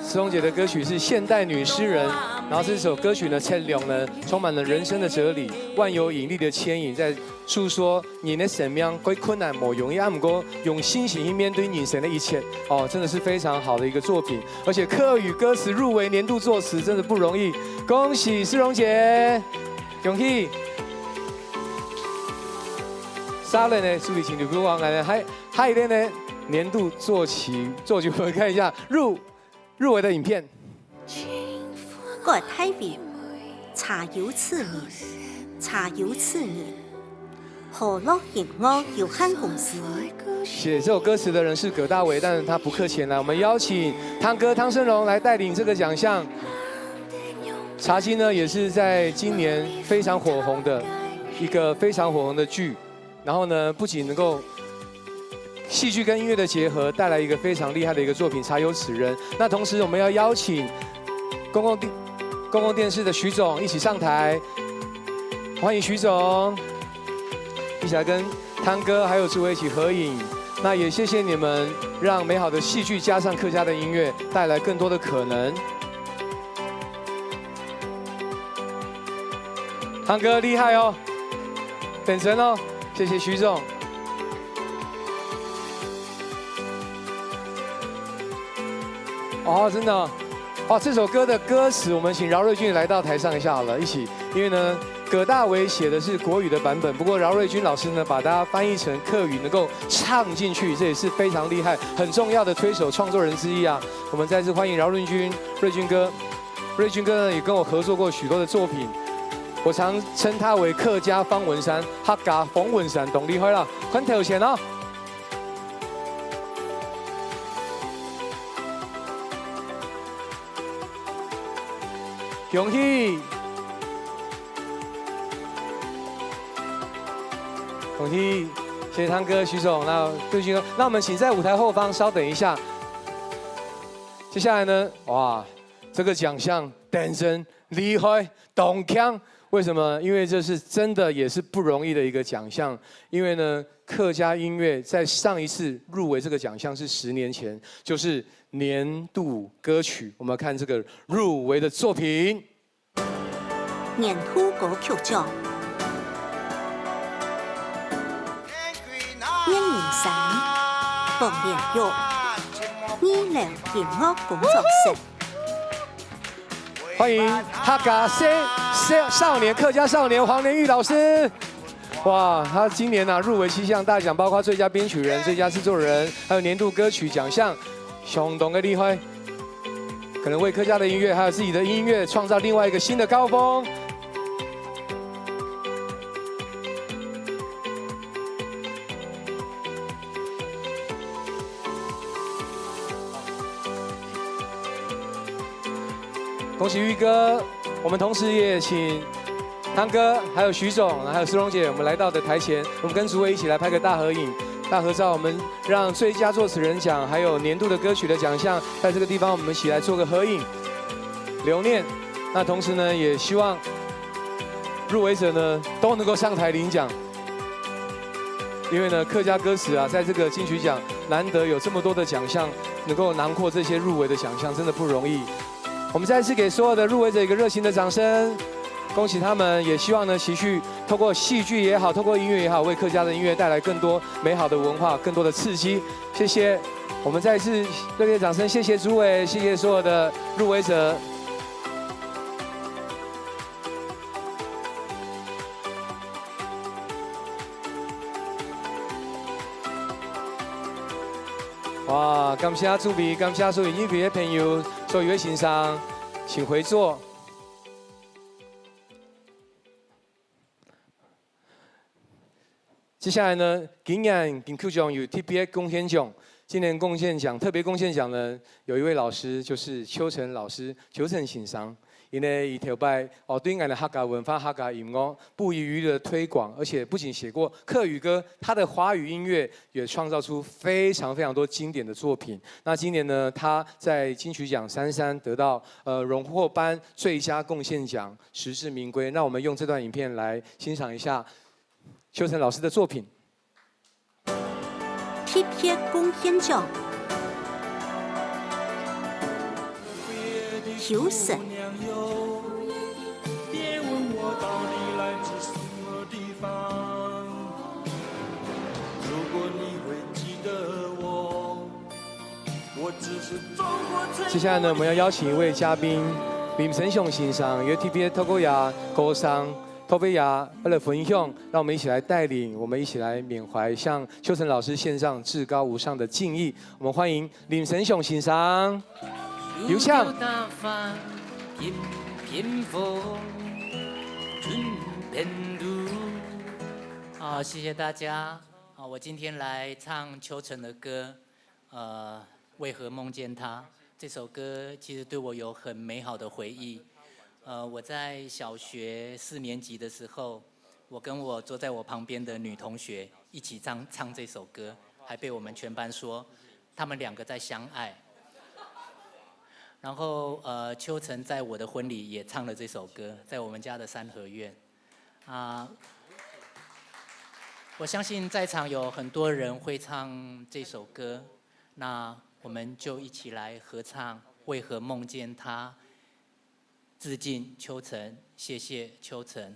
石永姐的歌曲是现代女诗人，然后这首歌曲呢，赤亮呢充满了人生的哲理，万有引力的牵引，在诉说你的生命归困难莫容易，不过用心情去面对人生的一切。哦，真的是非常好的一个作品，而且客语歌词入围年度作词真的不容易，恭喜石永姐，恭喜！沙人呢，注意请留意网呢，还有呢年度作曲，我们看一下入围的影片。国泰味茶油次年，和乐音乐有限公司。写这首歌词的人是葛大为，但是他不客气来，我们邀请汤哥汤胜荣来带领这个奖项。茶经呢，也是在今年非常火红的一个非常火红的剧。然后呢，不仅能够戏剧跟音乐的结合，带来一个非常厉害的一个作品《茶有此人》。那同时，我们要邀请公共电视的徐总一起上台，欢迎徐总。一起来跟汤哥还有诸位一起合影。那也谢谢你们，让美好的戏剧加上客家的音乐，带来更多的可能。汤哥厉害哦，等神哦，谢谢徐总。哦，真的哦，哦，这首歌的歌词，我们请饶瑞君来到台上一下好了，一起，因为呢，葛大为写的是国语的版本，不过饶瑞君老师呢，把它翻译成客语，能够唱进去，这也是非常厉害、很重要的推手创作人之一啊。我们再次欢迎饶瑞君，瑞君哥。瑞君哥呢，也跟我合作过许多的作品，我常称他为客家方文山、客家冯文山，懂厉害了，很头前哦。恭喜！恭喜！谢谢汤哥、徐总，那瑞君哥，那我们请在舞台后方稍等一下。接下来呢，哇，这个奖项诞生厉害，懂腔。为什么？因为这是真的也是不容易的一个奖项。因为呢，客家音乐在上一次入围这个奖项是10年前，就是年度歌曲。我们看这个入围的作品。年度歌曲奖，燕云山、冯连玉、二流音乐工作室。欢迎客家少年客家少年黄连玉老师。哇，他今年入围7项大奖，包括最佳编曲人、最佳制作人，还有年度歌曲奖项，相当的厉害。可能为客家的音乐还有自己的音乐创造另外一个新的高峰。恭喜玉哥！我们同时也请汤哥、还有徐总、还有思蓉姐，我们来到的台前，我们跟诸位一起来拍个大合影、大合照。我们让最佳作词人奖，还有年度的歌曲的奖项，在这个地方我们一起来做个合影留念。那同时呢，也希望入围者呢都能够上台领奖，因为呢，客家歌词在这个金曲奖难得有这么多的奖项，能够囊括这些入围的奖项，真的不容易。我们再次给所有的入围者一个热情的掌声，恭喜他们！也希望呢，持续透过戏剧也好，透过音乐也好，为客家的音乐带来更多美好的文化，更多的刺激。谢谢，我们再次热烈掌声，谢谢诸位，谢谢所有的入围者。哇，感谢主笔，感谢所有音乐的朋友，所有的欣赏，请回座。接下来呢，今年金曲奖有特别贡献奖，今年贡献奖特别贡献奖呢，有一位老师就是邱晨老师，邱晨先生。因为伊头摆对俺的客家文化、客家音乐不遗余力的推广，而且不仅写过客语歌，他的华语音乐也创造出非常多经典的作品。那今年呢，他在金曲奖33得到荣获颁最佳贡献奖，实至名归。那我们用这段影片来欣赏一下邱晨老师的作品。特别贡献奖，邱晨。接下来呢，我们要邀请一位嘉宾林晨雄先生，由 TBS 透过呀歌声，透过呀为了分享，让我们一起来带领，我们一起来缅怀，向邱晨老师献上至高无上的敬意。我们欢迎林晨雄先生，有请。好，谢谢大家。好，我今天来唱邱晨的歌，为何梦见他？这首歌其实对我有很美好的回忆。我在小学4年级的时候，我跟我坐在我旁边的女同学一起唱这首歌，还被我们全班说他们2个在相爱。然后邱晨在我的婚礼也唱了这首歌，在我们家的3合院。我相信在场有很多人会唱这首歌，那我们就一起来合唱《为何梦见他》，致敬秋晨，谢谢秋晨。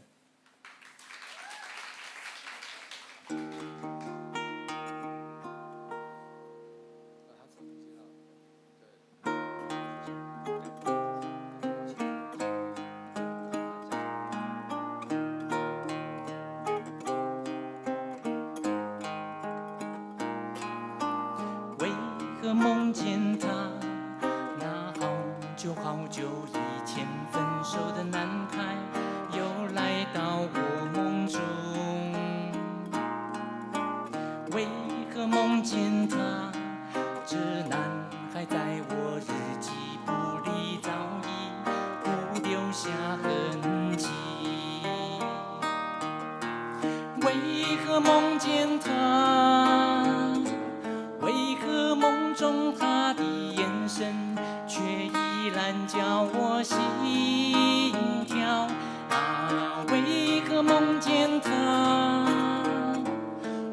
梦见他，那好久好久以前分手的男孩，又来到我梦中。为何梦见他？这男孩在我日记簿里早已不留下痕迹。为何梦见他？为何梦中他的眼神却依然叫我心跳？啊，为何梦见他？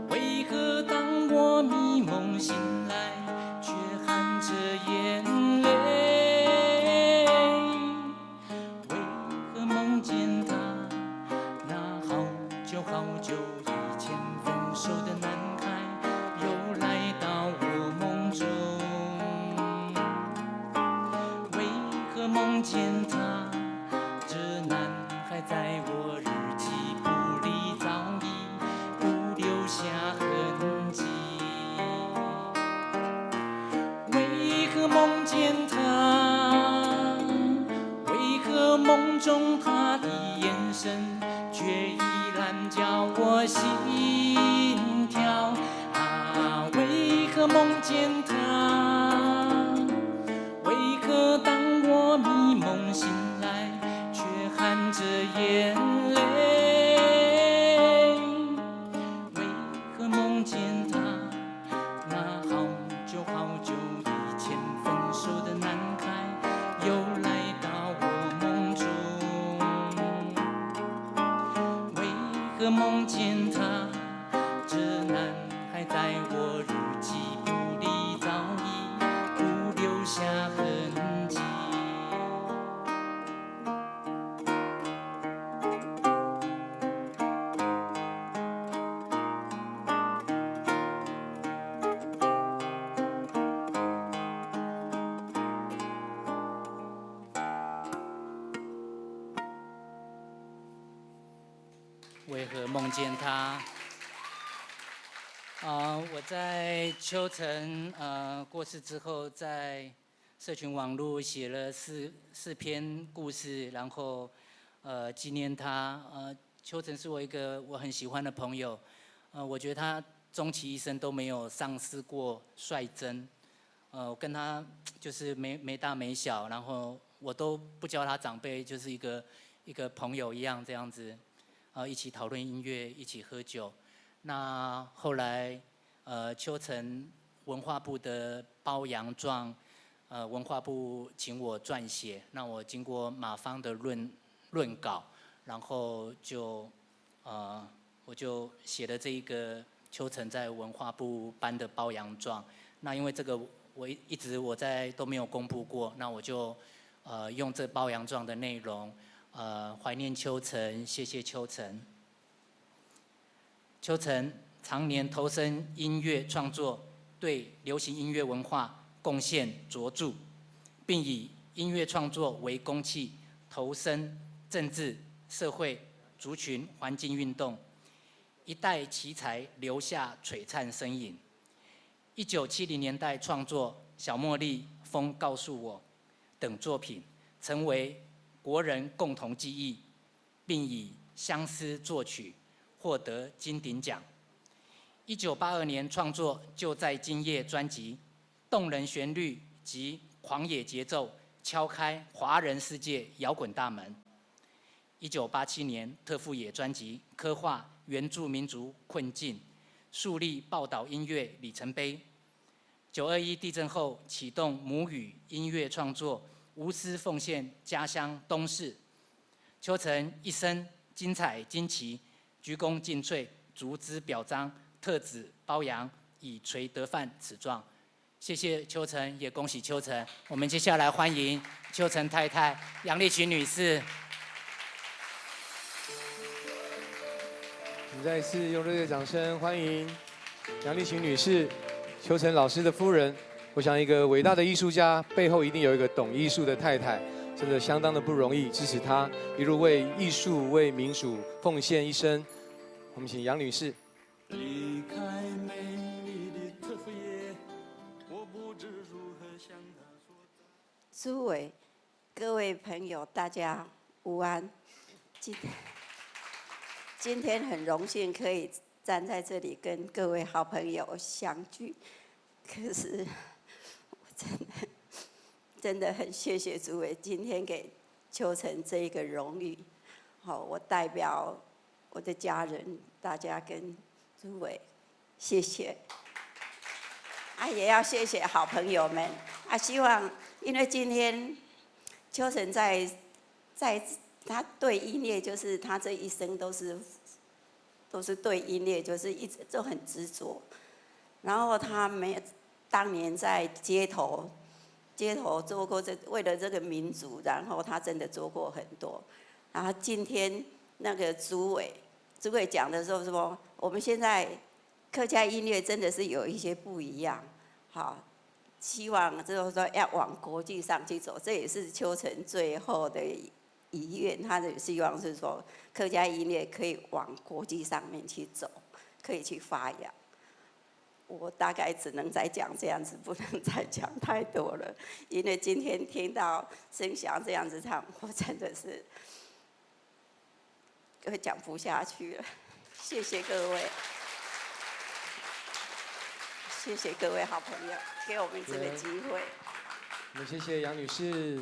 为何当我迷梦醒来，却含着眼泪？为何梦见他？那好久好久以前分手的男孩，又来到我梦中。为何梦见他？这男孩在我日记簿里早已不留下痕迹。为何梦见他？为何梦中他的眼神却依然叫我心跳？啊，为何梦见他？为何当我迷梦醒来，却含着眼泪？为何梦见他？那好久好久以前分手的男孩，又来到我梦中。为何梦见他？这男孩在我日记簿里早已不留下痕迹。为何梦见他？我在秋晨过世之后，在社群网络写了四篇故事，然后纪念他。秋晨是我一个我很喜欢的朋友，我觉得他终其一生都没有丧失过率真。我跟他就是没大没小，然后我都不叫他长辈，就是一个朋友一样这样子。一起讨论音乐，一起喝酒。那后来，秋晨文化部的褒扬状，文化部请我撰写。那我经过马方的论稿，然后我就写了这一个秋晨在文化部颁的褒扬状。那因为这个我一直都没有公布过，那我就用这褒扬状的内容。怀念秋晨，谢谢秋晨。秋晨常年投身音乐创作，对流行音乐文化贡献卓著，并以音乐创作为公器，投身政治、社会、族群、环境运动，一代奇才留下璀璨身影。1970年代创作《小茉莉》《风告诉我》等作品，成为国人共同记忆，并以相思作曲获得金鼎奖。1982年创作《就在今夜》专辑，动人旋律及狂野节奏敲开华人世界摇滚大门。1987年特富野专辑刻画原住民族困境，树立报道音乐里程碑。921地震后启动母语音乐创作，无私奉献家乡东势。秋晨一生精彩惊奇，鞠躬尽瘁，逐之表彰，特旨褒扬，以垂得范此状。谢谢秋成，也恭喜秋成。我们接下来欢迎秋成太太杨丽群女士。我们再一次用热烈的掌声欢迎杨丽群女士，秋成老师的夫人。我想，一个伟大的艺术家背后一定有一个懂艺术的太太，真的相当的不容易。支持她一路为艺术、为民主奉献一生。我们请杨女士。离开美丽的特福耶，我不知如何向她说。诸位、各位朋友，大家午安。今天很荣幸可以站在这里跟各位好朋友相聚，可是我真的很谢谢诸位今天给秋成这一个荣誉。好，我代表我的家人，大家跟诸位谢谢。也要谢谢好朋友们。希望因为今天秋成在他对音乐，就是他这一生都是对音乐，就是一直都很执着。然后他当年在街头做过为了这个民族，然后他真的做过很多。然后今天那个主委讲的时候说，我们现在客家音乐真的是有一些不一样，好，希望就是说要往国际上去走，这也是秋成最后的遗愿，他的希望是说客家音乐可以往国际上面去走，可以去发扬。我大概只能再讲这样子，不能再讲太多了，因为今天听到声响这样子唱，我真的是讲不下去了。谢谢各位，谢谢各位好朋友给我们这个机会。我们谢谢杨女士。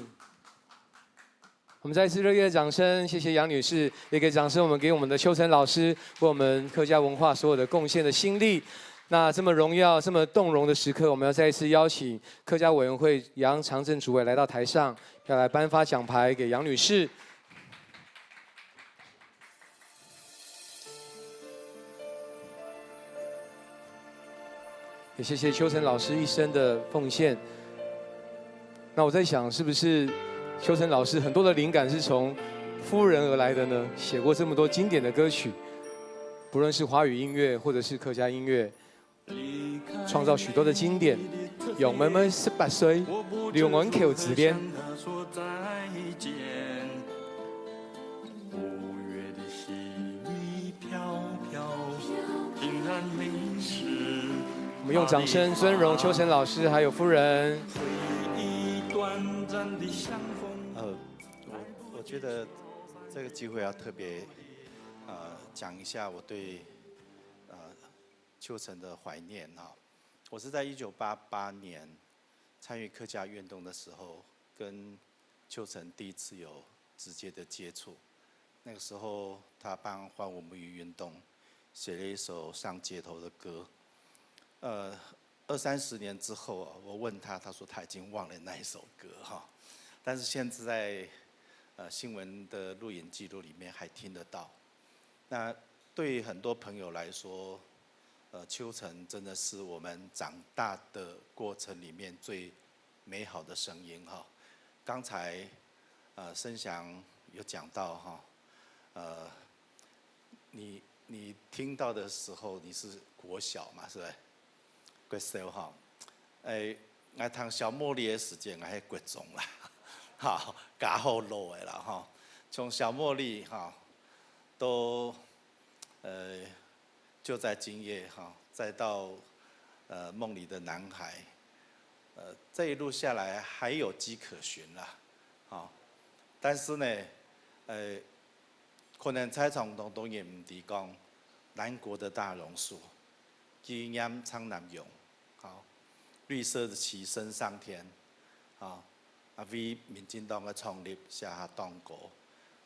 我们再次热烈的掌声，谢谢杨女士，也给掌声我们给我们的秋成老师为我们客家文化所有的贡献的心力。那这么荣耀、这么动容的时刻，我们要再一次邀请客家委员会杨长正主委来到台上，要来颁发奖牌给杨女士。也谢谢秋成老师一生的奉献。那我在想，是不是秋成老师很多的灵感是从夫人而来的呢？写过这么多经典的歌曲，不论是华语音乐或者是客家音乐，创造许多的经典。用妹妹18岁，刘文口自恋。我们用掌声尊荣秋成老师还有夫人。我觉得这个机会要特别讲一下我对秋成的怀念哈。我是在1988年参与客家运动的时候，跟秋成第一次有直接的接触。那个时候他帮还我母语运动写了一首上街头的歌。20-30年之后，我问他，他说他已经忘了那一首歌哈，但是现在新闻的录影记录里面还听得到。那对很多朋友来说，秋成真的是我们长大的过程里面最美好的声音哈。刚才声响有讲到哈，你听到的时候你是国小嘛，是不是？国小哈，我读小茉莉的时间，我喺国中啦，哈，加好路的啦哈。从小茉莉哈，都就在今夜哈，再到梦里的男孩，这一路下来还有迹可循啦，好，但是呢，可能蔡崇东当然唔提讲南国的大榕树。基岩苍南涌，好，绿色的旗升上天，好，为民进党的创立下党歌，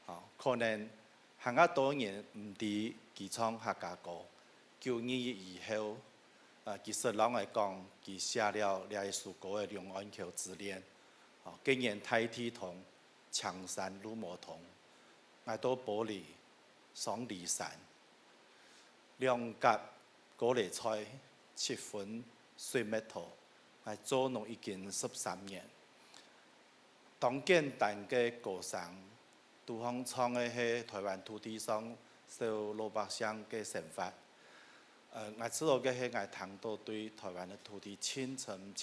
好，可能行啊多年唔伫基创客家歌，9年以后，其实人来讲，佢写了一首歌嘅《两岸桥之恋》，好，竟然太梯同强山如魔同，爱到玻璃双离散。两甲高丽菜7分水蜜桃，来做农已经13年。当简单嘅歌声，杜芳唱嘅係台灣土地上受老百姓嘅生活。我知道嘅係我談到對台灣嘅土地深沉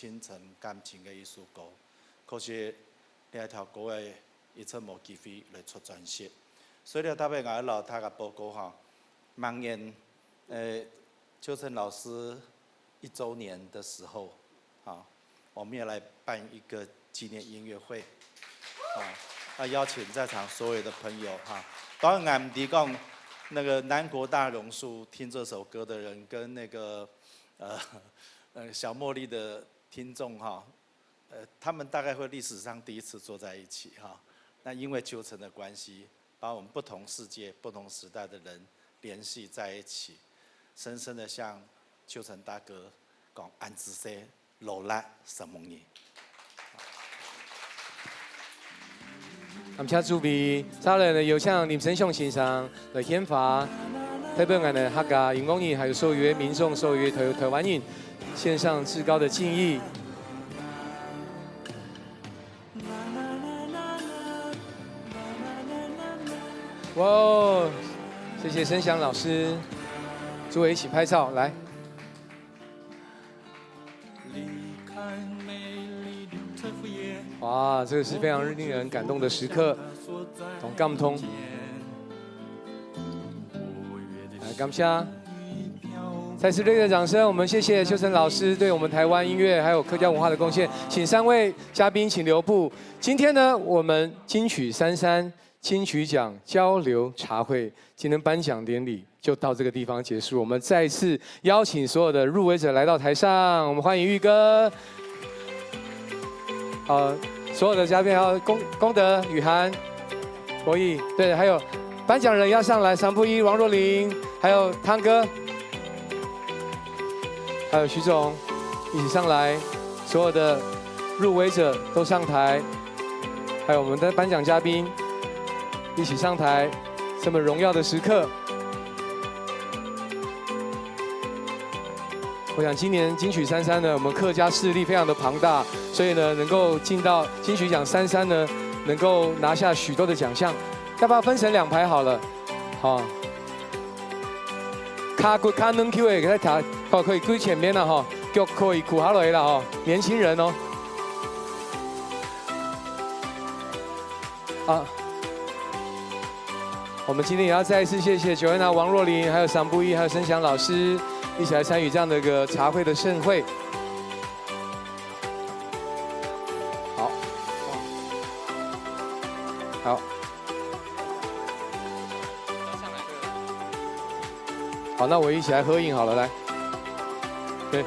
感情嘅一首歌，可是呢一條歌嘅一直冇機會來出專輯，所以咧特別我老太嘅報告哈，明年秋成老師1週年的時候，我們也來辦一個紀念音樂會。邀請在場所有的朋友哈，當然我唔提講那個南國大榕樹聽這首歌的人，跟那個小茉莉的聽眾哈，他們大概會歷史上第一次坐在一起哈。那因為秋成的關係，把我們不同世界、不同時代的人聯繫在一起，深深的向秋成大哥講安子些勞力什麼嘢。感謝主備，再來呢有請林生雄先生來獻發，代表我們客家音樂人，還有所有的民眾、所有的台灣人，獻上至高的敬意。哇哦，謝謝生祥老師，諸位一起拍照來。哇，这个是非常令人感动的时刻，同感通。来，感谢，再次热烈的掌声，我们谢谢秋成老师对我们台湾音乐还有客家文化的贡献。请3位嘉宾请留步。今天呢，我们金曲33金曲奖交流茶会，今天颁奖典礼就到这个地方结束。我们再次邀请所有的入围者来到台上，我们欢迎玉哥。所有的嘉宾还有功德、雨涵、博弈，对，还有颁奖人要上来，桑布依、王若琳，还有汤哥，还有徐总，一起上来，所有的入围者都上台，还有我们的颁奖嘉宾一起上台，这么荣耀的时刻。我想今年金曲33呢，我们客家势力非常的庞大，所以呢，能够进到金曲奖33呢，能够拿下许多的奖项。要不要分成2排好了？好，卡骨卡能 Q 的给他调，可以归前面了哈，脚可以苦下来了哈，年轻人哦。我们今天也要再一次谢谢Joanna、王若琳，还有桑布依，还有生祥老师。一起来参与这样的一个茶会的盛会。好，好，好，那我一起来合影好了，来，对。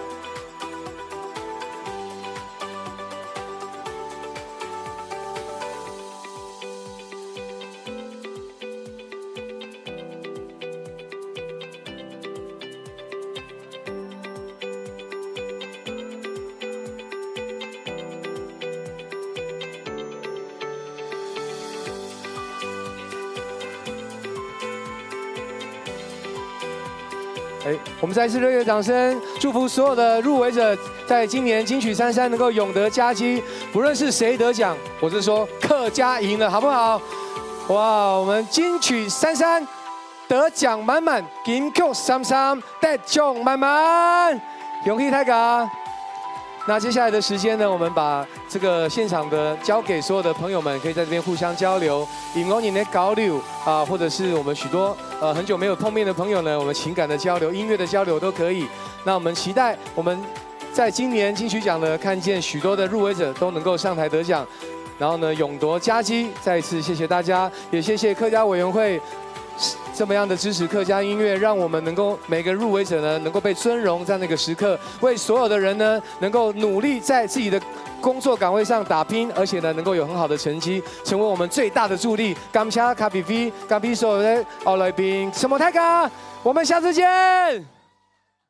我们再次热烈掌声，祝福所有的入围者在今年金曲33能够永得佳绩。不论是谁得奖，我是说客家赢了，好不好？哇，我们金曲33得奖满满，金曲33得奖满满，恭喜大家！那接下来的时间呢，我们把这个现场的交给所有的朋友们，可以在这边互相交流。音乐人的交流啊，或者是我们许多很久没有碰面的朋友呢，我们情感的交流、音乐的交流都可以。那我们期待我们在今年金曲奖呢，看见许多的入围者都能够上台得奖，然后呢勇夺佳绩。再一次谢谢大家，也谢谢客家委员会。这么样的支持客家音乐，让我们能够每个入围者呢能够被尊荣，在那个时刻，为所有的人呢能够努力在自己的工作岗位上打拼，而且呢能够有很好的成绩，成为我们最大的助力。感谢卡比菲，感谢所有的奥来宾，什么泰嘎，我们下次见。